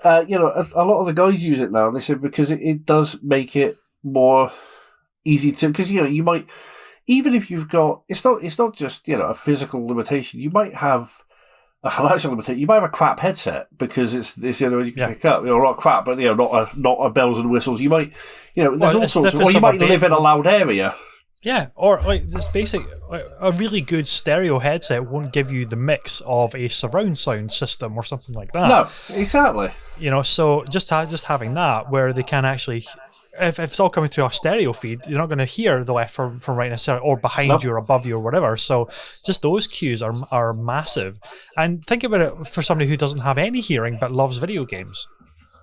a lot of the guys use it now. And they said because it does make it more easy to, because you might, even if you've got, it's not just a physical limitation. You might have a financial limitation. You might have a crap headset because it's the only one you can pick up. Not crap, but not a bells and whistles. You might, there's all sorts of, or you might live in a loud area. Yeah, or this basic, a really good stereo headset won't give you the mix of a surround sound system or something like that. No, exactly. So just having that where they can actually, if it's all coming through a stereo feed, you're not going to hear the left from right necessarily, or behind you or above you or whatever. So just those cues are massive. And think about it for somebody who doesn't have any hearing but loves video games.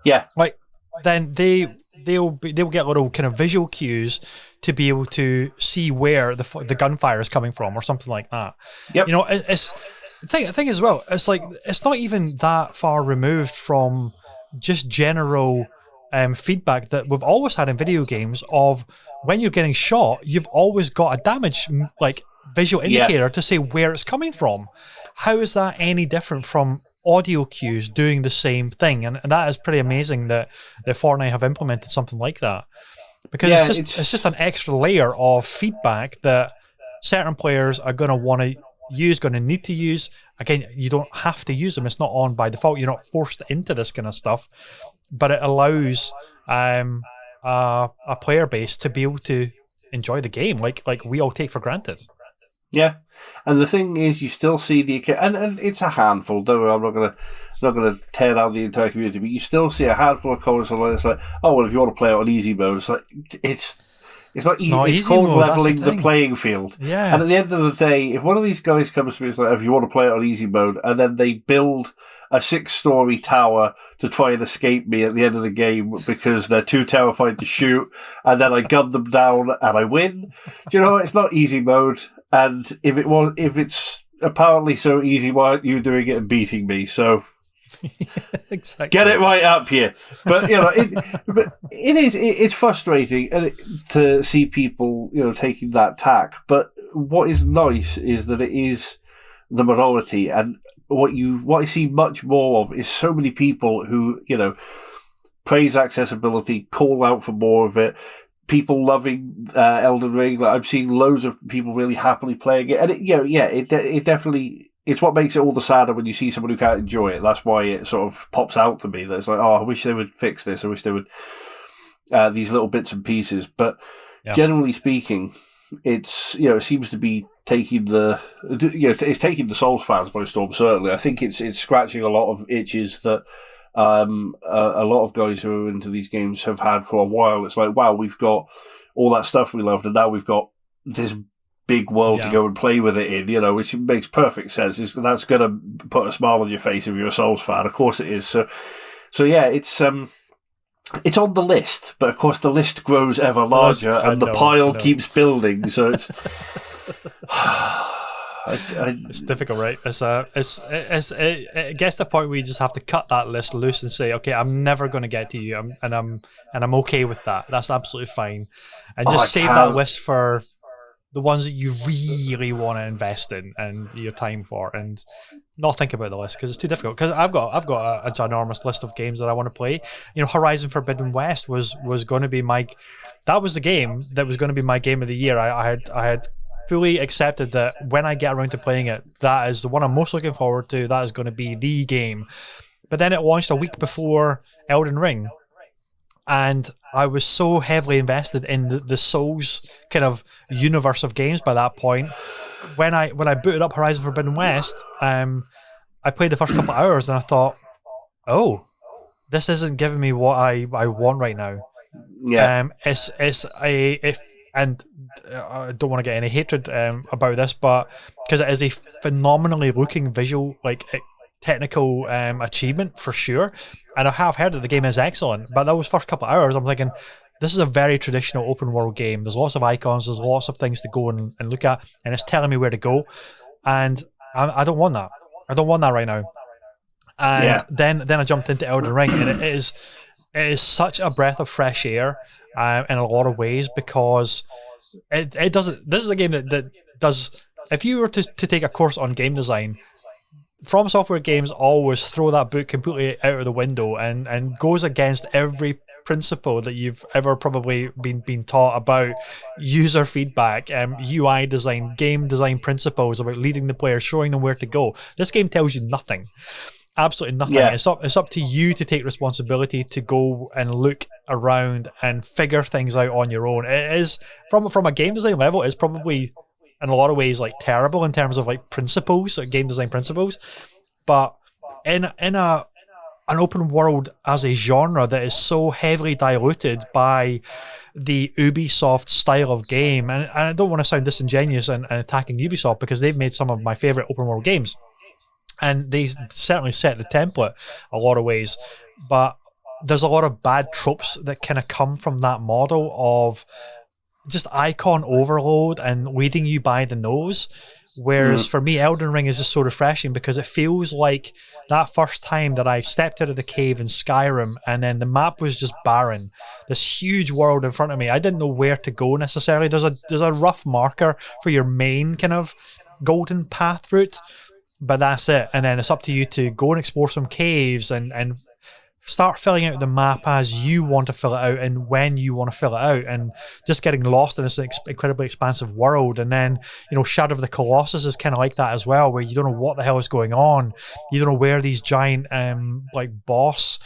Yeah. Then they'll get little kind of visual cues to be able to see where the gunfire is coming from or something like that. Yep. It's thing as well. It's like it's not even that far removed from just general feedback that we've always had in video games of when you're getting shot, you've always got a damage visual indicator to say where it's coming from. How is that any different from audio cues doing the same thing? And that is pretty amazing that Fortnite have implemented something like that, because it's just an extra layer of feedback that certain players are going to want to use, going to need to use. Again, you don't have to use them. It's not on by default. You're not forced into this kind of stuff. But it allows a player base to be able to enjoy the game like we all take for granted. Yeah, and the thing is, you still see and it's a handful. Don't worry, I'm not gonna tear down the entire community, but you still see a handful of comments online. It's like, oh well, if you want to play it on easy mode, it's like it's called leveling the playing field. Yeah. And at the end of the day, if one of these guys comes to me, it's like, if you want to play it on easy mode, and then they build a 6-story tower to try and escape me at the end of the game because they're too terrified to shoot, and then I gun them down and I win. Do you know, it's not easy mode. And if it's apparently so easy, why aren't you doing it and beating me? So exactly. Get it right up here. But it's frustrating to see people taking that tack. But what is nice is that it is the minority, and what I see much more of is so many people who praise accessibility, call out for more of it. People loving Elden Ring. I've seen loads of people really happily playing it, and it definitely, it's what makes it all the sadder when you see someone who can't enjoy it. That's why it sort of pops out to me that it's like, oh, I wish they would fix this. I wish they would these little bits and pieces. But generally speaking, it's it seems to be taking it's taking the Souls fans by storm. Certainly, I think it's scratching a lot of itches that a lot of guys who are into these games have had for a while. It's like, wow, we've got all that stuff we loved, and now we've got this big world to go and play with it in, which makes perfect sense. That's going to put a smile on your face if you're a Souls fan. Of course it is. So yeah, it's on the list, but of course the list grows ever larger, and the pile keeps building. So it's it's difficult, right? It gets to the point where you just have to cut that list loose and say, okay, I'm never going to get to you, and I'm okay with that. That's absolutely fine, and just save that list for the ones that you really want to invest in and your time for, and not think about the list because it's too difficult. Because I've got a ginormous list of games that I want to play. Horizon Forbidden West was going to be that was the game that was going to be my game of the year. I had fully accepted that when I get around to playing it, that is the one I'm most looking forward to. That is going to be the game. But then it launched a week before Elden Ring, and I was so heavily invested in the Souls kind of universe of games by that point. When I booted up Horizon Forbidden West, I played the first couple of hours and I thought, oh, this isn't giving me what I want right now. Yeah. And I don't want to get any hatred about this, but because it is a phenomenally looking visual, like technical achievement for sure, and I have heard that the game is excellent. But those first couple of hours, I'm thinking, this is a very traditional open world game. There's lots of icons, there's lots of things to go and look at, and it's telling me where to go, and I don't want that. I don't want that right now. And then I jumped into Elden Ring, and it is such a breath of fresh air in a lot of ways, because it doesn't. This is a game that does. If you were to take a course on game design, From Software games always throw that book completely out of the window and goes against every principle that you've ever probably been taught about user feedback, UI design, game design principles about leading the player, showing them where to go. This game tells you nothing. Absolutely nothing. Yeah. It's up to you to take responsibility to go and look around and figure things out on your own. It is from a game design level, it's probably in a lot of ways like terrible in terms of like principles, like game design principles. But in an open world as a genre that is so heavily diluted by the Ubisoft style of game, and I don't want to sound disingenuous and attacking Ubisoft, because they've made some of my favorite open world games. And they certainly set the template a lot of ways. But there's a lot of bad tropes that kind of come from that model of just icon overload and leading you by the nose. Whereas for me, Elden Ring is just so refreshing, because it feels like that first time that I stepped out of the cave in Skyrim and then the map was just barren. This huge world in front of me. I didn't know where to go necessarily. There's a rough marker for your main kind of golden path route, but that's it. And then it's up to you to go and explore some caves and start filling out the map as you want to fill it out and when you want to fill it out, and just getting lost in this incredibly expansive world. And then, Shadow of the Colossus is kind of like that as well, where you don't know what the hell is going on. You don't know where these giant boss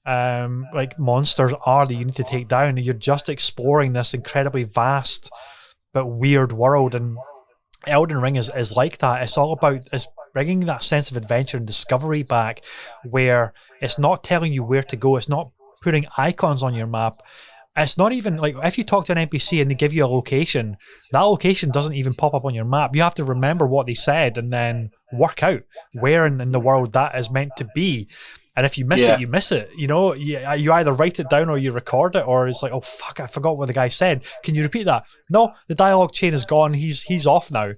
monsters are that you need to take down, and you're just exploring this incredibly vast but weird world. And Elden Ring is like that. It's all about bringing that sense of adventure and discovery back, where it's not telling you where to go. It's not putting icons on your map. It's not even like if you talk to an NPC and they give you a location, that location doesn't even pop up on your map. You have to remember what they said and then work out where in the world that is meant to be. And if you miss it, you miss it. You either write it down or you record it, or it's like, oh fuck, I forgot what the guy said. Can you repeat that? No, the dialogue chain is gone. He's off now.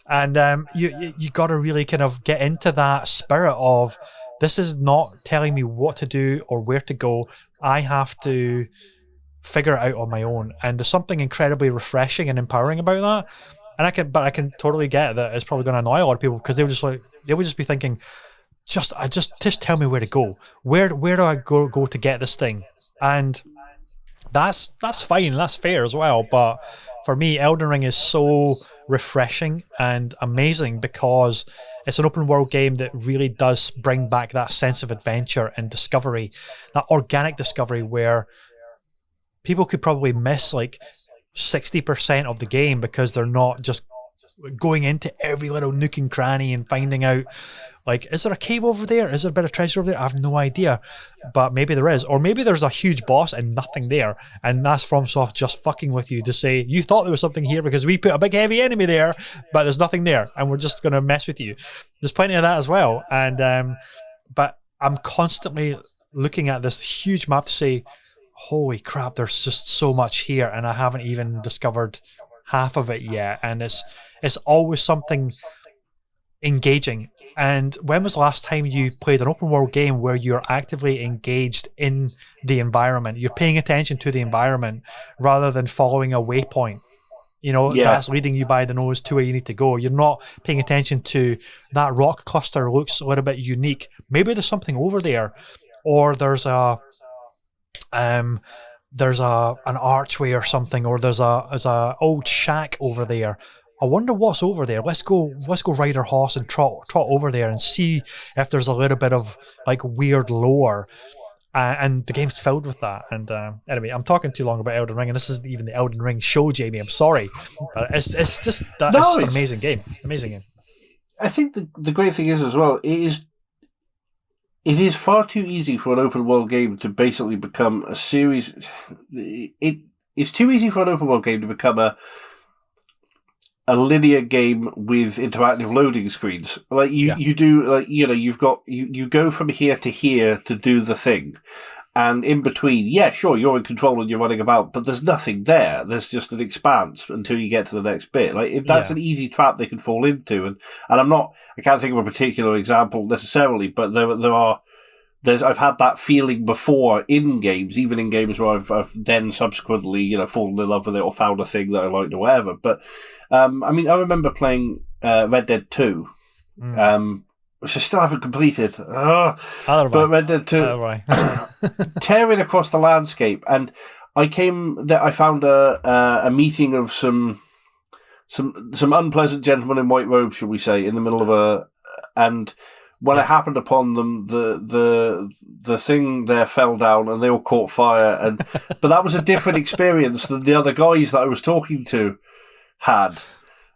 And you got to really kind of get into that spirit of, this is not telling me what to do or where to go. I have to figure it out on my own. And there's something incredibly refreshing and empowering about that. And I can totally get that it's probably going to annoy a lot of people, because they would just be thinking, just tell me where to go. Where do I go to get this thing? And that's fine, that's fair as well. But for me, Elden Ring is so refreshing and amazing, because it's an open world game that really does bring back that sense of adventure and discovery, that organic discovery, where people could probably miss like 60% of the game because they're not just going into every little nook and cranny and finding out, like, is there a cave over there? Is there a bit of treasure over there? I have no idea. But maybe there is. Or maybe there's a huge boss and nothing there. And that's FromSoft just fucking with you to say, you thought there was something here because we put a big heavy enemy there, but there's nothing there. And we're just going to mess with you. There's plenty of that as well. And but I'm constantly looking at this huge map to say, holy crap, there's just so much here. And I haven't even discovered half of it yet. And it's always something engaging. And when was the last time you played an open world game where you're actively engaged in the environment? You're paying attention to the environment rather than following a waypoint. That's leading you by the nose to where you need to go. You're not paying attention to that rock cluster looks a little bit unique. Maybe there's something over there, or there's an archway or something, or there's a old shack over there. I wonder what's over there. Let's go ride our horse and trot over there and see if there's a little bit of like weird lore. And the game's filled with that. And anyway, I'm talking too long about Elden Ring, and this isn't even the Elden Ring show, Jamie. I'm sorry. It's just that it's just an amazing game. Amazing game. I think the great thing is as well, it is far too easy for an open world game to basically become a series. It's too easy for an open world game to become a linear game with interactive loading screens. Like you do, like, you know, you go from here to here to do the thing. And in between, yeah, sure, you're in control and you're running about, but there's nothing there. There's just an expanse until you get to the next bit. Like, that's an easy trap they can fall into. And I can't think of a particular example necessarily, but I've had that feeling before in games, even in games where I've then subsequently, you know, fallen in love with it or found a thing that I liked or whatever. But, I mean, I remember playing Red Dead 2, which I still haven't completed. But Red Dead 2, tearing across the landscape. And I found a meeting of some unpleasant gentlemen in white robes, shall we say, in the middle of and when I happened upon them, the thing there fell down and they all caught fire. But that was a different experience than the other guys that I was talking to had.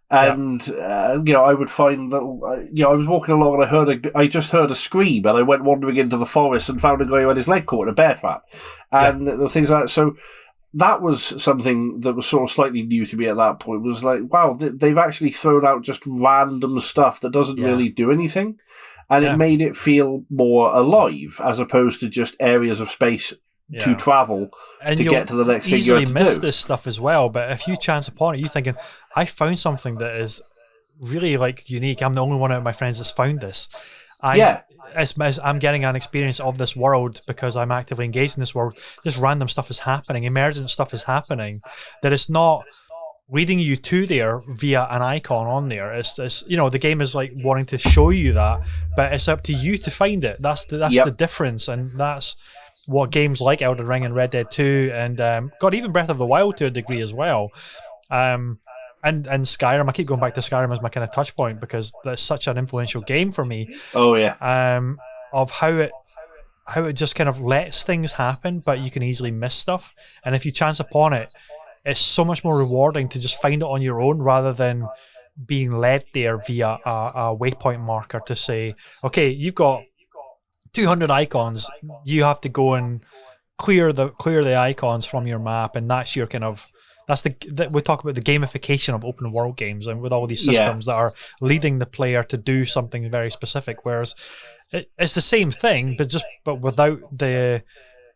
And, you know, I would find that, you know, I was walking along and I just heard a scream, and I went wandering into the forest and found a guy who had his leg caught in a bear trap. And things like that. So that was something that was sort of slightly new to me at that point. It was like, wow, they've actually thrown out just random stuff that doesn't really do anything. And it made it feel more alive, as opposed to just areas of space to travel and to get to the next thing you have to do. Easily miss this stuff as well, but if you chance upon it, you're thinking, I found something that is really like unique. I'm the only one out of my friends that's found this. As I'm getting an experience of this world because I'm actively engaged in this world. Just random stuff is happening, emergent stuff is happening that is not leading you to there via an icon on there. It's you know, the game is like wanting to show you that, but it's up to you to find it. That's the difference, and that's what games like Elden Ring and Red Dead 2 and God, even Breath of the Wild to a degree as well, and Skyrim. I keep going back to Skyrim as my kind of touch point because that's such an influential game for me. Of how it just kind of lets things happen, but you can easily miss stuff, and if you chance upon it, it's so much more rewarding to just find it on your own rather than being led there via a waypoint marker to say, okay, you've got 200 icons, you have to go and clear the icons from your map, and that's your kind of we talk about the gamification of open world games, and with all these systems that are leading the player to do something very specific, whereas it's the same thing but without the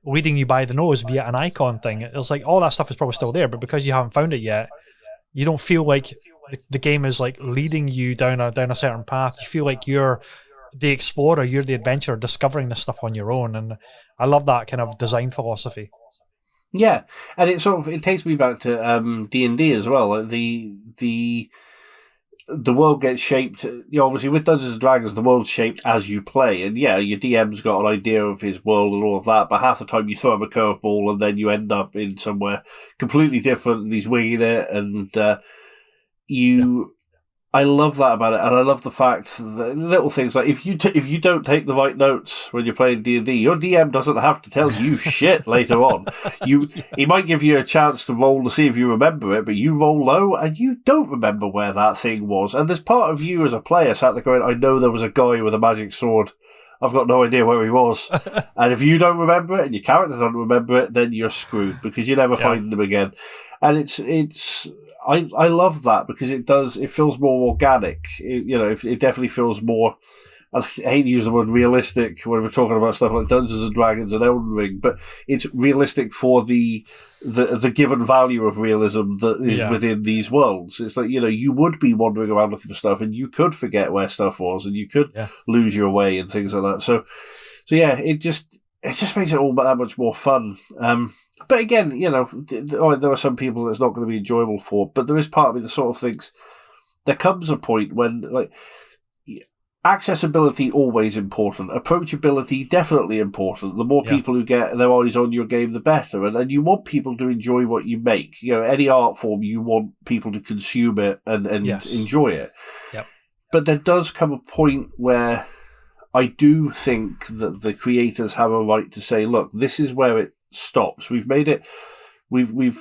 leading you by the nose via an icon thing. It's like all that stuff is probably still there, but because you haven't found it yet, you don't feel like the game is like leading you down a certain path. You feel like you're the explorer, you're the adventurer, discovering this stuff on your own, and I love that kind of design philosophy. Yeah, and it takes me back to D&D as well. Like the world gets shaped, you know, obviously with Dungeons and Dragons, the world's shaped as you play, and your DM's got an idea of his world and all of that, but half the time you throw him a curveball and then you end up in somewhere completely different and he's winging it, and I love that about it, and I love the fact that little things like if you don't take the right notes when you're playing D&D, your DM doesn't have to tell you shit later on. He might give you a chance to roll to see if you remember it, but you roll low and you don't remember where that thing was. And there's part of you as a player sat there going, I know there was a guy with a magic sword. I've got no idea where he was. And if you don't remember it and your character doesn't remember it, then you're screwed because you never find them again. And I love that because it feels more organic. It definitely feels more, I hate to use the word realistic when we're talking about stuff like Dungeons and Dragons and Elden Ring, but it's realistic for the given value of realism that is within these worlds. It's like, you would be wandering around looking for stuff and you could forget where stuff was and you could lose your way and things like that. So yeah, it just makes it all that much more fun. But again, there are some people that's not going to be enjoyable for, but there is part of me that sort of thinks there comes a point when, like, accessibility always important, approachability definitely important. The more people who get their eyes on your game, the better. And you want people to enjoy what you make. Any art form, you want people to consume it and enjoy it. Yep. But there does come a point where I do think that the creators have a right to say, look, this is where it stops. We've made it. We've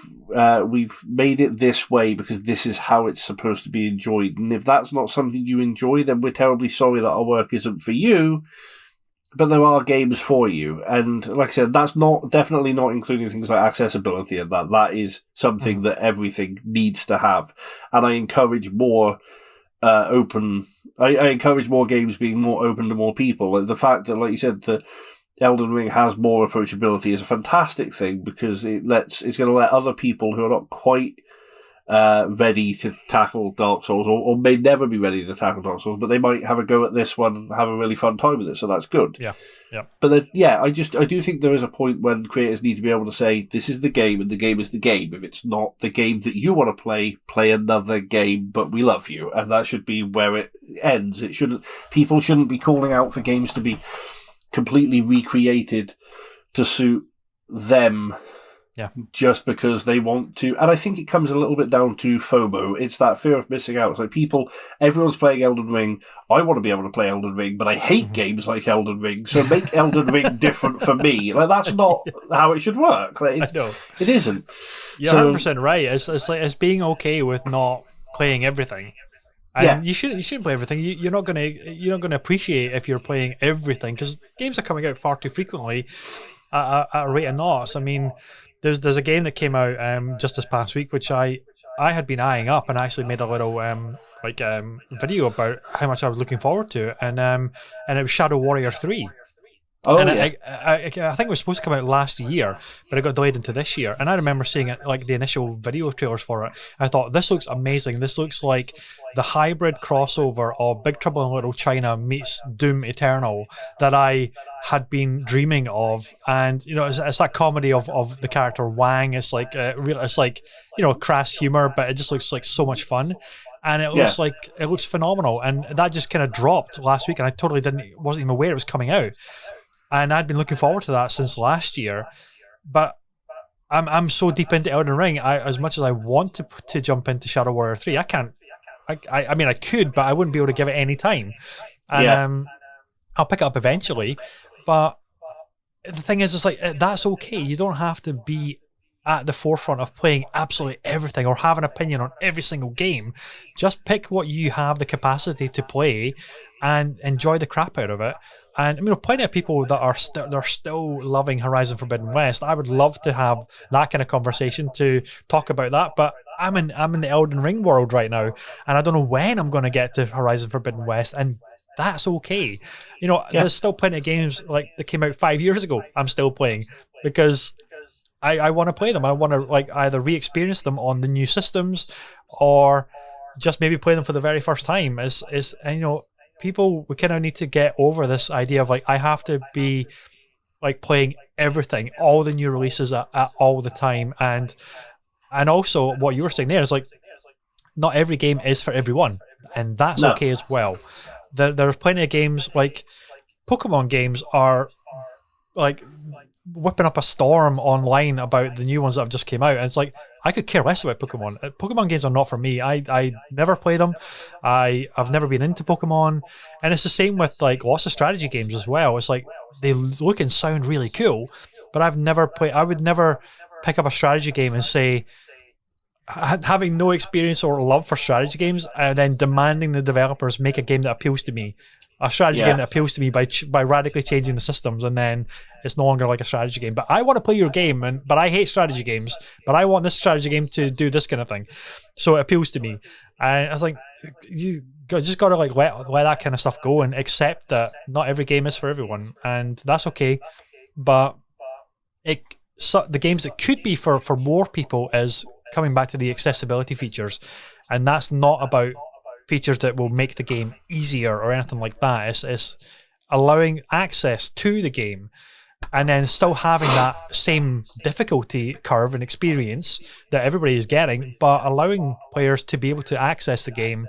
made it this way because this is how it's supposed to be enjoyed. And if that's not something you enjoy, then we're terribly sorry that our work isn't for you. But there are games for you, and like I said, that's definitely not including things like accessibility, and that is something that everything needs to have. And I encourage more open. I encourage more games being more open to more people. Like the fact that, like you said, that Elden Ring has more approachability is a fantastic thing, because it's going to let other people who are not quite ready to tackle Dark Souls, or may never be ready to tackle Dark Souls, but they might have a go at this one and have a really fun time with it, so that's good. Yeah. But then, I do think there is a point when creators need to be able to say, this is the game, and the game is the game. If it's not the game that you want to play another game, but we love you. And that should be where it ends. People shouldn't be calling out for games to be completely recreated to suit them. Yeah. Just because they want to. And I think it comes a little bit down to FOMO. It's that fear of missing out. It's like everyone's playing Elden Ring. I want to be able to play Elden Ring, but I hate games like Elden Ring. So make Elden Ring different for me. Like, that's not how it should work. Like, I know. It isn't. You're 100% right. It's being okay with not playing everything. And you shouldn't play everything. You're not gonna appreciate if you're playing everything, because games are coming out far too frequently at a rate of knots. I mean, There's a game that came out just this past week, which I had been eyeing up, and I actually made a little video about how much I was looking forward to, and it was Shadow Warrior 3. Oh, and yeah. I think it was supposed to come out last year, but it got delayed into this year. And I remember seeing it, like the initial video trailers for it. I thought, this looks amazing. This looks like the hybrid crossover of Big Trouble in Little China meets Doom Eternal that I had been dreaming of. And it's that comedy of the character Wang. It's like crass humor, but it just looks like so much fun. And it looks phenomenal. And that just kind of dropped last week, and I totally wasn't even aware it was coming out. And I'd been looking forward to that since last year, but I'm so deep into Elden Ring. As much as I want to jump into Shadow Warrior 3, I can't. I mean, I could, but I wouldn't be able to give it any time. And I'll pick it up eventually. But the thing is, it's like, that's okay. You don't have to be at the forefront of playing absolutely everything or have an opinion on every single game. Just pick what you have the capacity to play and enjoy the crap out of it. And plenty of people that are still loving Horizon Forbidden West. I would love to have that kind of conversation to talk about that, but I'm in the Elden Ring world right now, and I don't know when I'm going to get to Horizon Forbidden West, and that's okay. There's still plenty of games like that came out 5 years ago I'm still playing, because I want to play them. I want to either re-experience them on the new systems, or just maybe play them for the very first time. People, we kind of need to get over this idea of I have to be playing everything, all the new releases at all the time, and also what you were saying there is not every game is for everyone, and that's okay as well. There are plenty of games, like Pokemon games are whipping up a storm online about the new ones that have just came out, and it's I could care less about Pokemon. Pokemon games are not for me. I never play them. I've never been into Pokemon, and it's the same with lots of strategy games as well. It's they look and sound really cool, but I've never played. I would never pick up a strategy game and say, having no experience or love for strategy games, and then demanding the developers make a game that appeals to me. A strategy game that appeals to me by radically changing the systems, and then it's no longer like a strategy game. But I want to play your game, but I hate strategy games. But I want this strategy game to do this kind of thing, so it appeals to me. And I was you just got to let that kind of stuff go and accept that not every game is for everyone, and that's okay. But the games that could be for more people is coming back to the accessibility features, and that's not about features that will make the game easier or anything like that. It's allowing access to the game, and then still having that same difficulty curve and experience that everybody is getting, but allowing players to be able to access the game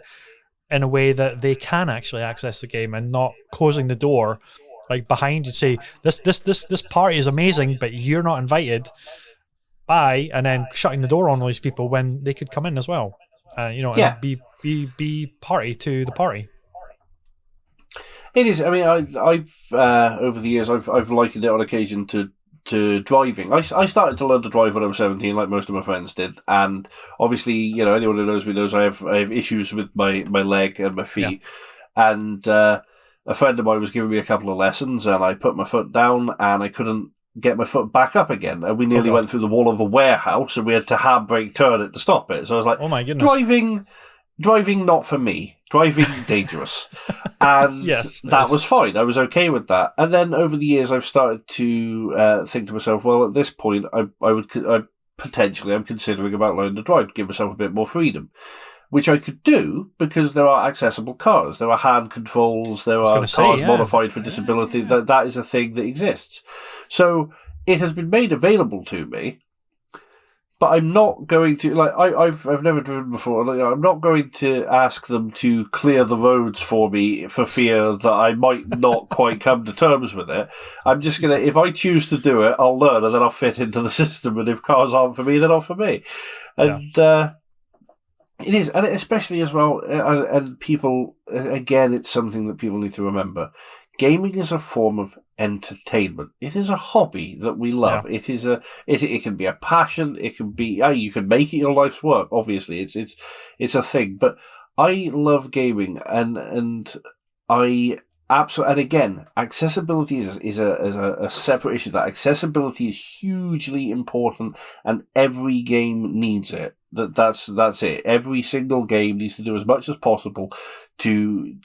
in a way that they can actually access the game, and not closing the door behind you, say this party is amazing, but you're not invited. Bye, and then shutting the door on all these people when they could come in as well. And be party to the party. It is. I mean, I've over the years, I've likened it on occasion to driving. I started to learn to drive when I was 17, like most of my friends did, and obviously, anyone who knows me knows I have issues with my leg and my feet, and a friend of mine was giving me a couple of lessons, and I put my foot down, and I couldn't get my foot back up again, and we nearly went through the wall of a warehouse, and we had to handbrake turn it to stop it. So I was like, "Oh my goodness, driving not for me. Driving dangerous." And that was fine. I was okay with that. And then over the years, I've started to think to myself, well, at this point, I'm considering about learning to drive, to give myself a bit more freedom, which I could do because there are accessible cars. There are hand controls. There are cars modified for disability. That is a thing that exists. So it has been made available to me. But I'm not going to, I've never driven before. I'm not going to ask them to clear the roads for me for fear that I might not quite come to terms with it. I'm just going to, if I choose to do it, I'll learn and then I'll fit into the system. And if cars aren't for me, they're not for me. And it is, and especially as well, and people, again, it's something that people need to remember. Gaming is a form of entertainment. It is a hobby that we love. Yeah. It can be a passion. It can be, you can make it your life's work. Obviously, it's a thing. But I love gaming, and I absolutely. And again, accessibility is a separate issue. That accessibility is hugely important, and every game needs it. That's it. Every single game needs to do as much as possible to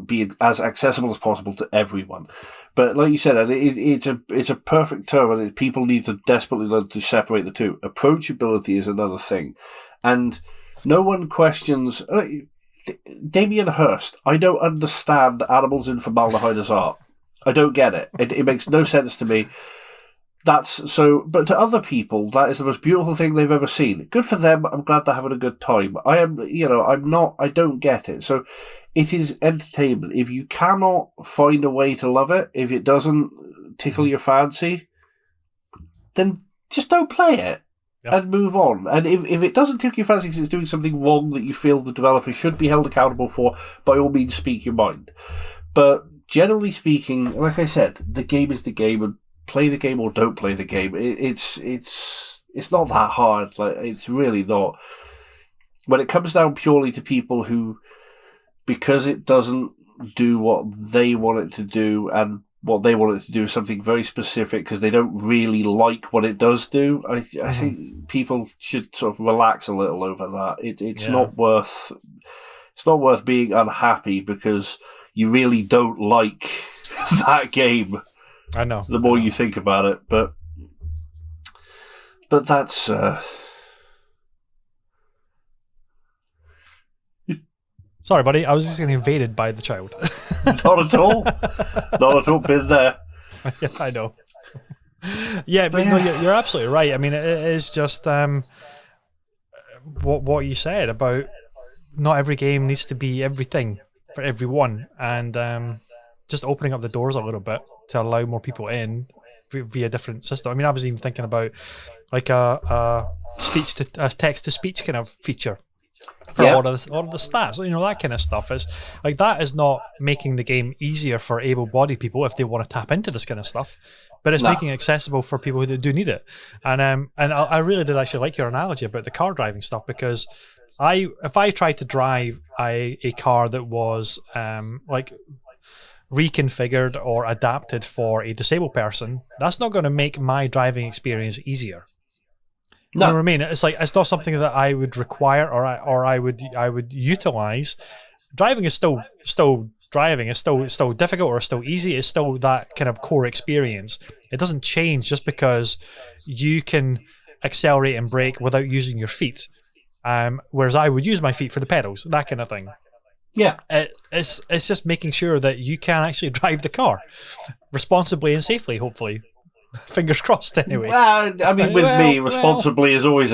be as accessible as possible to everyone. But like you said, it's a perfect term, and people need to desperately learn to separate the two. Approachability is another thing, and no one questions. Damien Hirst, I don't understand animals in formaldehyde as art. I don't get it. It makes no sense to me. That's so, but to other people, that is the most beautiful thing they've ever seen. Good for them. I'm glad they're having a good time. I don't get it. So it is entertainment. If you cannot find a way to love it, if it doesn't tickle your fancy, then just don't play it and move on. And if it doesn't tickle your fancy because it's doing something wrong that you feel the developer should be held accountable for, by all means, speak your mind. But generally speaking, like I said, the game is the game, and play the game or don't play the game. It's not that hard. Like, it's really not. When it comes down purely to people who, because it doesn't do what they want it to do, and what they want it to do is something very specific because they don't really like what it does do, I think people should sort of relax a little over that. It's not worth being unhappy because you really don't like that game. I know. The more you think about it, but that's. Sorry, buddy. I was just getting invaded by the child. Not at all. Not at all. Been there. Yeah, I know. Yeah, but no, you're absolutely right. I mean, it is just what you said about not every game needs to be everything for everyone, and just opening up the doors a little bit to allow more people in via different system. I mean, I was even thinking about like a text to speech kind of feature for all of the stats, that kind of stuff. Is like, that is not making the game easier for able-bodied people if they want to tap into this kind of stuff, but it's making it accessible for people who do need it. And I really did actually like your analogy about the car driving stuff, because if I tried to drive a car that was like reconfigured or adapted for a disabled person, that's not going to make my driving experience easier. No. You know what I mean? It's like, it's not something that I would require or I would utilize. Driving is still driving. It's still difficult or still easy. It's still that kind of core experience. It doesn't change just because you can accelerate and brake without using your feet. Whereas I would use my feet for the pedals, that kind of thing. Yeah, it's just making sure that you can actually drive the car responsibly and safely, hopefully. Fingers crossed, anyway. Well, I mean, with me, responsibly is always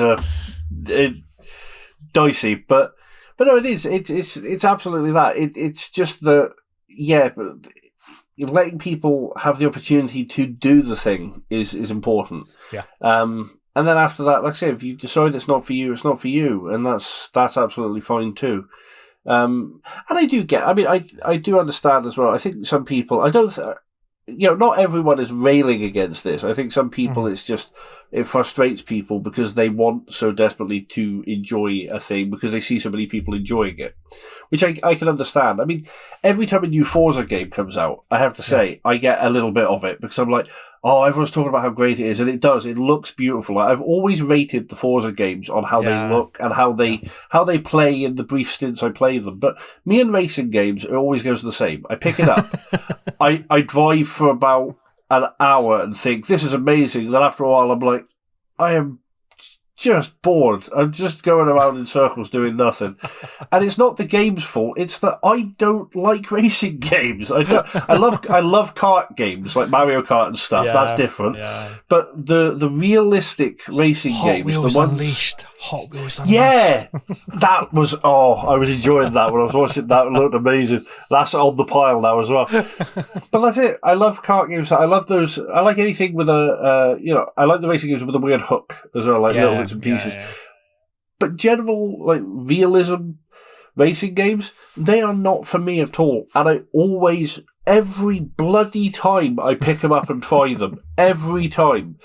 dicey, but no, it is. It's absolutely that. It's just that, but letting people have the opportunity to do the thing is important. Yeah. And then after that, like I say, if you decide it's not for you, it's not for you, and that's absolutely fine too. And I do get. I mean, I do understand as well. I think some people. I don't. Not everyone is railing against this. I think some people, it's just, it frustrates people because they want so desperately to enjoy a thing because they see so many people enjoying it, which I can understand. I mean, every time a new Forza game comes out, I have to say, I get a little bit of it because I'm like, oh, everyone's talking about how great it is, and it does. It looks beautiful. I've always rated the Forza games on how they look and how they play in the brief stints I play them. But me and racing games, it always goes the same. I pick it up, I drive for about an hour and think, this is amazing. Then after a while, I'm like, I am just bored. I'm just going around in circles doing nothing. And it's not the game's fault. It's that I don't like racing games. I love kart games like Mario Kart and stuff. That's different. Yeah. But the realistic racing games, the ones Unleashed. Hot Wheels Unleashed. Yeah, that was. Oh, I was enjoying that when I was watching that. It looked amazing. That's on the pile now as well. But that's it. I love kart games. I love those. I like anything with I like the racing games with a weird hook as well, like little bits and pieces. Yeah. But general like realism racing games, they are not for me at all. And I always, every bloody time, I pick them up and try them. Every time.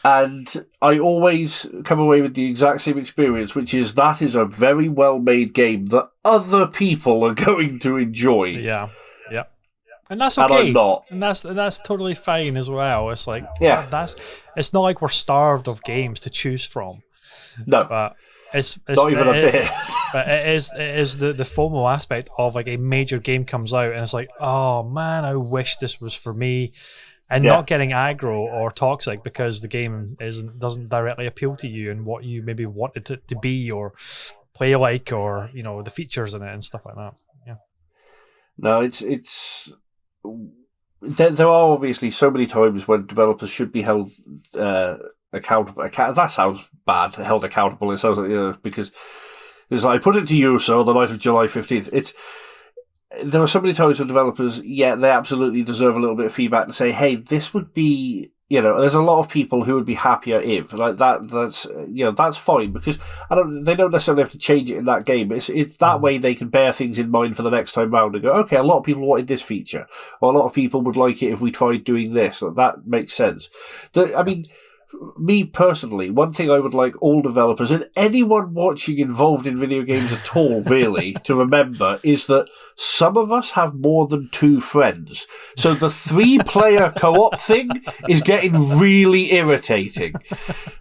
And I always come away with the exact same experience, which is that is a very well-made game that other people are going to enjoy. Yeah, yeah. And that's okay. And I'm not. And that's totally fine as well. It's like, it's not like we're starved of games to choose from. No. But it's not even a bit. But it is the FOMO aspect of like a major game comes out and it's like, oh man, I wish this was for me. And not getting aggro or toxic because the game doesn't directly appeal to you and what you maybe wanted it to be or play like, or the features in it and stuff like that. Yeah. No, it's there are obviously so many times when developers should be held accountable. That sounds bad. Held accountable. It sounds like because it's like I put it to you, so on the night of July 15th. There are so many times when developers, they absolutely deserve a little bit of feedback and say, hey, this would be, there's a lot of people who would be happier if, like that's fine because they don't necessarily have to change it in that game. It's that way they can bear things in mind for the next time round and go, okay, a lot of people wanted this feature, or a lot of people would like it if we tried doing this. That makes sense. Me personally, one thing I would like all developers and anyone watching involved in video games at all really to remember is that some of us have more than 2 friends. So the 3-player co-op thing is getting really irritating.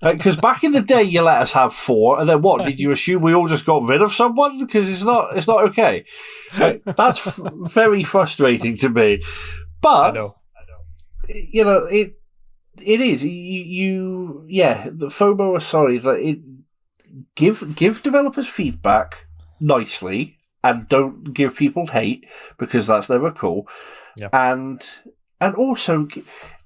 Because back in the day you let us have 4 and then what? Did you assume we all just got rid of someone? Because it's not okay. That's very frustrating to me. But, I know. It is the FOMO aside, like give developers feedback nicely and don't give people hate because that's never cool. Yeah. And also,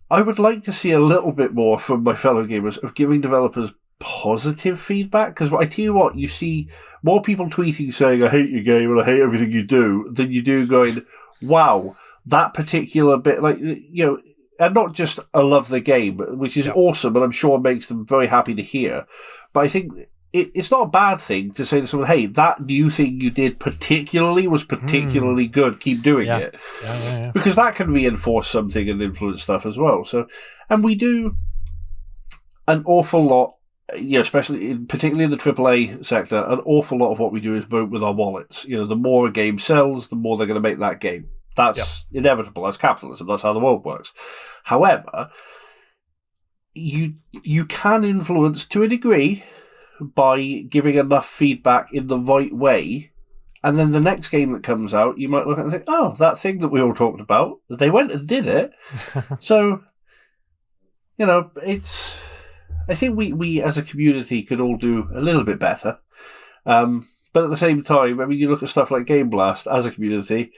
I would like to see a little bit more from my fellow gamers of giving developers positive feedback because I tell you what, you see more people tweeting saying I hate your game and I hate everything you do than you do going, wow, that particular bit, and not just I love the game, which is awesome, and I'm sure makes them very happy to hear. But I think it's not a bad thing to say to someone, hey, that new thing you did was particularly good. Keep doing it. Yeah. Because that can reinforce something and influence stuff as well. So, and we do an awful lot, particularly in the AAA sector, an awful lot of what we do is vote with our wallets. The more a game sells, the more they're going to make that game. That's inevitable. That's capitalism. That's how the world works. However, you can influence to a degree by giving enough feedback in the right way, and then the next game that comes out, you might look at it and think, oh, that thing that we all talked about, they went and did it. So, it's... I think we as a community could all do a little bit better. But at the same time, I mean, you look at stuff like Game Blast as a community,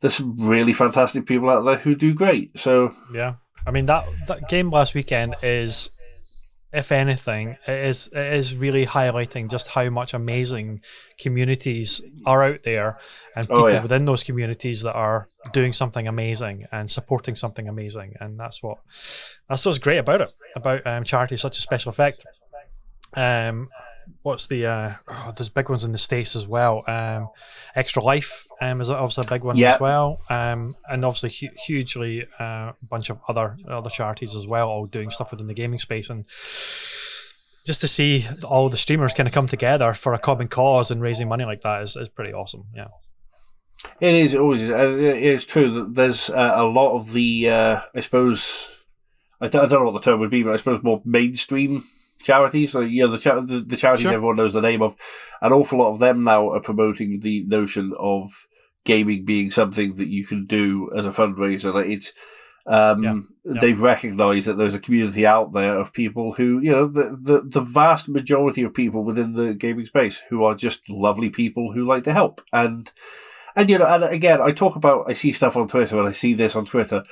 there's some really fantastic people out there who do great. So yeah, I mean that Game Blast weekend is, if anything, it is really highlighting just how much amazing communities are out there and people within those communities that are doing something amazing and supporting something amazing, and that's what's great about it. About charity is such a special effect. what's the there's big ones in the States as well. Extra Life is obviously a big one as well, and obviously hugely a bunch of other charities as well, all doing stuff within the gaming space. And just to see all the streamers kind of come together for a common cause and raising money like that is pretty awesome. Yeah. It is. It always is. It's true that there's a lot of the, I suppose, I don't know what the term would be, but I suppose more mainstream charities. So, the charities sure. everyone knows the name of. An awful lot of them now are promoting the notion of gaming being something that you can do as a fundraiser. Like it's, they've recognised that there's a community out there of people who, the vast majority of people within the gaming space who are just lovely people who like to help. And again, I see stuff on Twitter, and I see this on Twitter.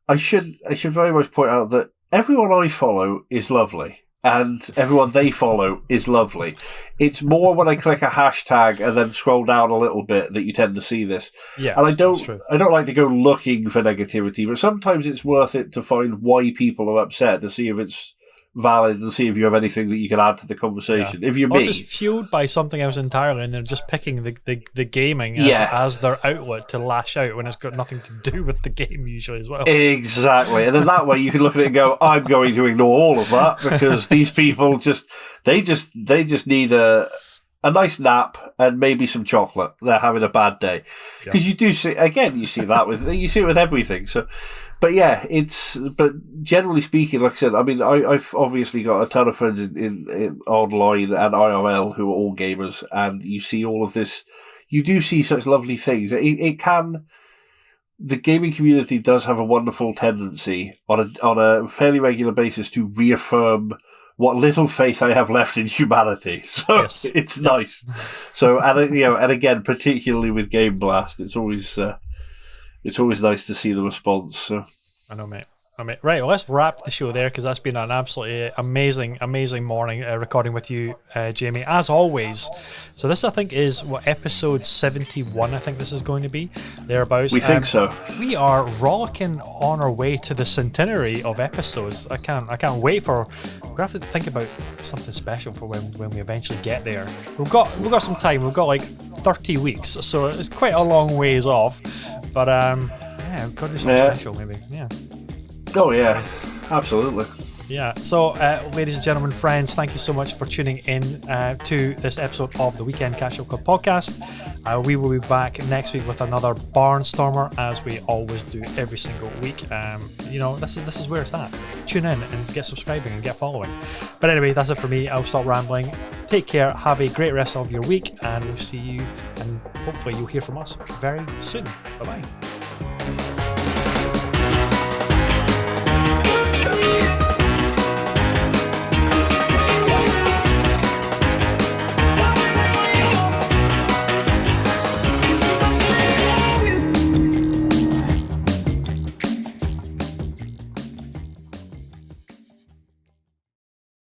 I should very much point out that everyone I follow is lovely, and everyone they follow is lovely. It's more when I click a hashtag and then scroll down a little bit that you tend to see this. Yeah, and I don't like to go looking for negativity, but sometimes it's worth it to find why people are upset, to see if it's valid and see if you have anything that you can add to the conversation. If you're me, just fueled by something else entirely, and they're just picking the gaming as their outlet to lash out when it's got nothing to do with the game usually as well. Exactly, and then that way you can look at it and go, "I'm going to ignore all of that because these people just need a nice nap and maybe some chocolate. They're having a bad day." Because you do see it with everything. So. But yeah, but generally speaking, like I said, I mean, I've obviously got a ton of friends in online and IRL who are all gamers, and you see all of this. You do see such lovely things. The gaming community does have a wonderful tendency on a fairly regular basis to reaffirm what little faith I have left in humanity. So it's nice. So and again, particularly with Game Blast, it's always nice to see the response. So. I know, mate. Right, well, let's wrap the show there because that's been an absolutely amazing morning recording with you, Jamie, as always. So this, I think, is episode 71. I think this is going to be thereabouts. We think so. We are rollicking on our way to the centenary of episodes. I can't wait for. We're gonna have to think about something special for when we eventually get there. We've got some time. We've got like 30 weeks, so it's quite a long ways off. But we've got to do something special, maybe. Yeah. Oh, yeah, absolutely. Yeah, so ladies and gentlemen, friends, thank you so much for tuning in to this episode of the Weekend Catch Up Club podcast. We will be back next week with another Barnstormer, as we always do every single week. This is where it's at. Tune in and get subscribing and get following. But anyway, that's it for me. I'll stop rambling. Take care, have a great rest of your week, and we'll see you, and hopefully you'll hear from us very soon. Bye-bye.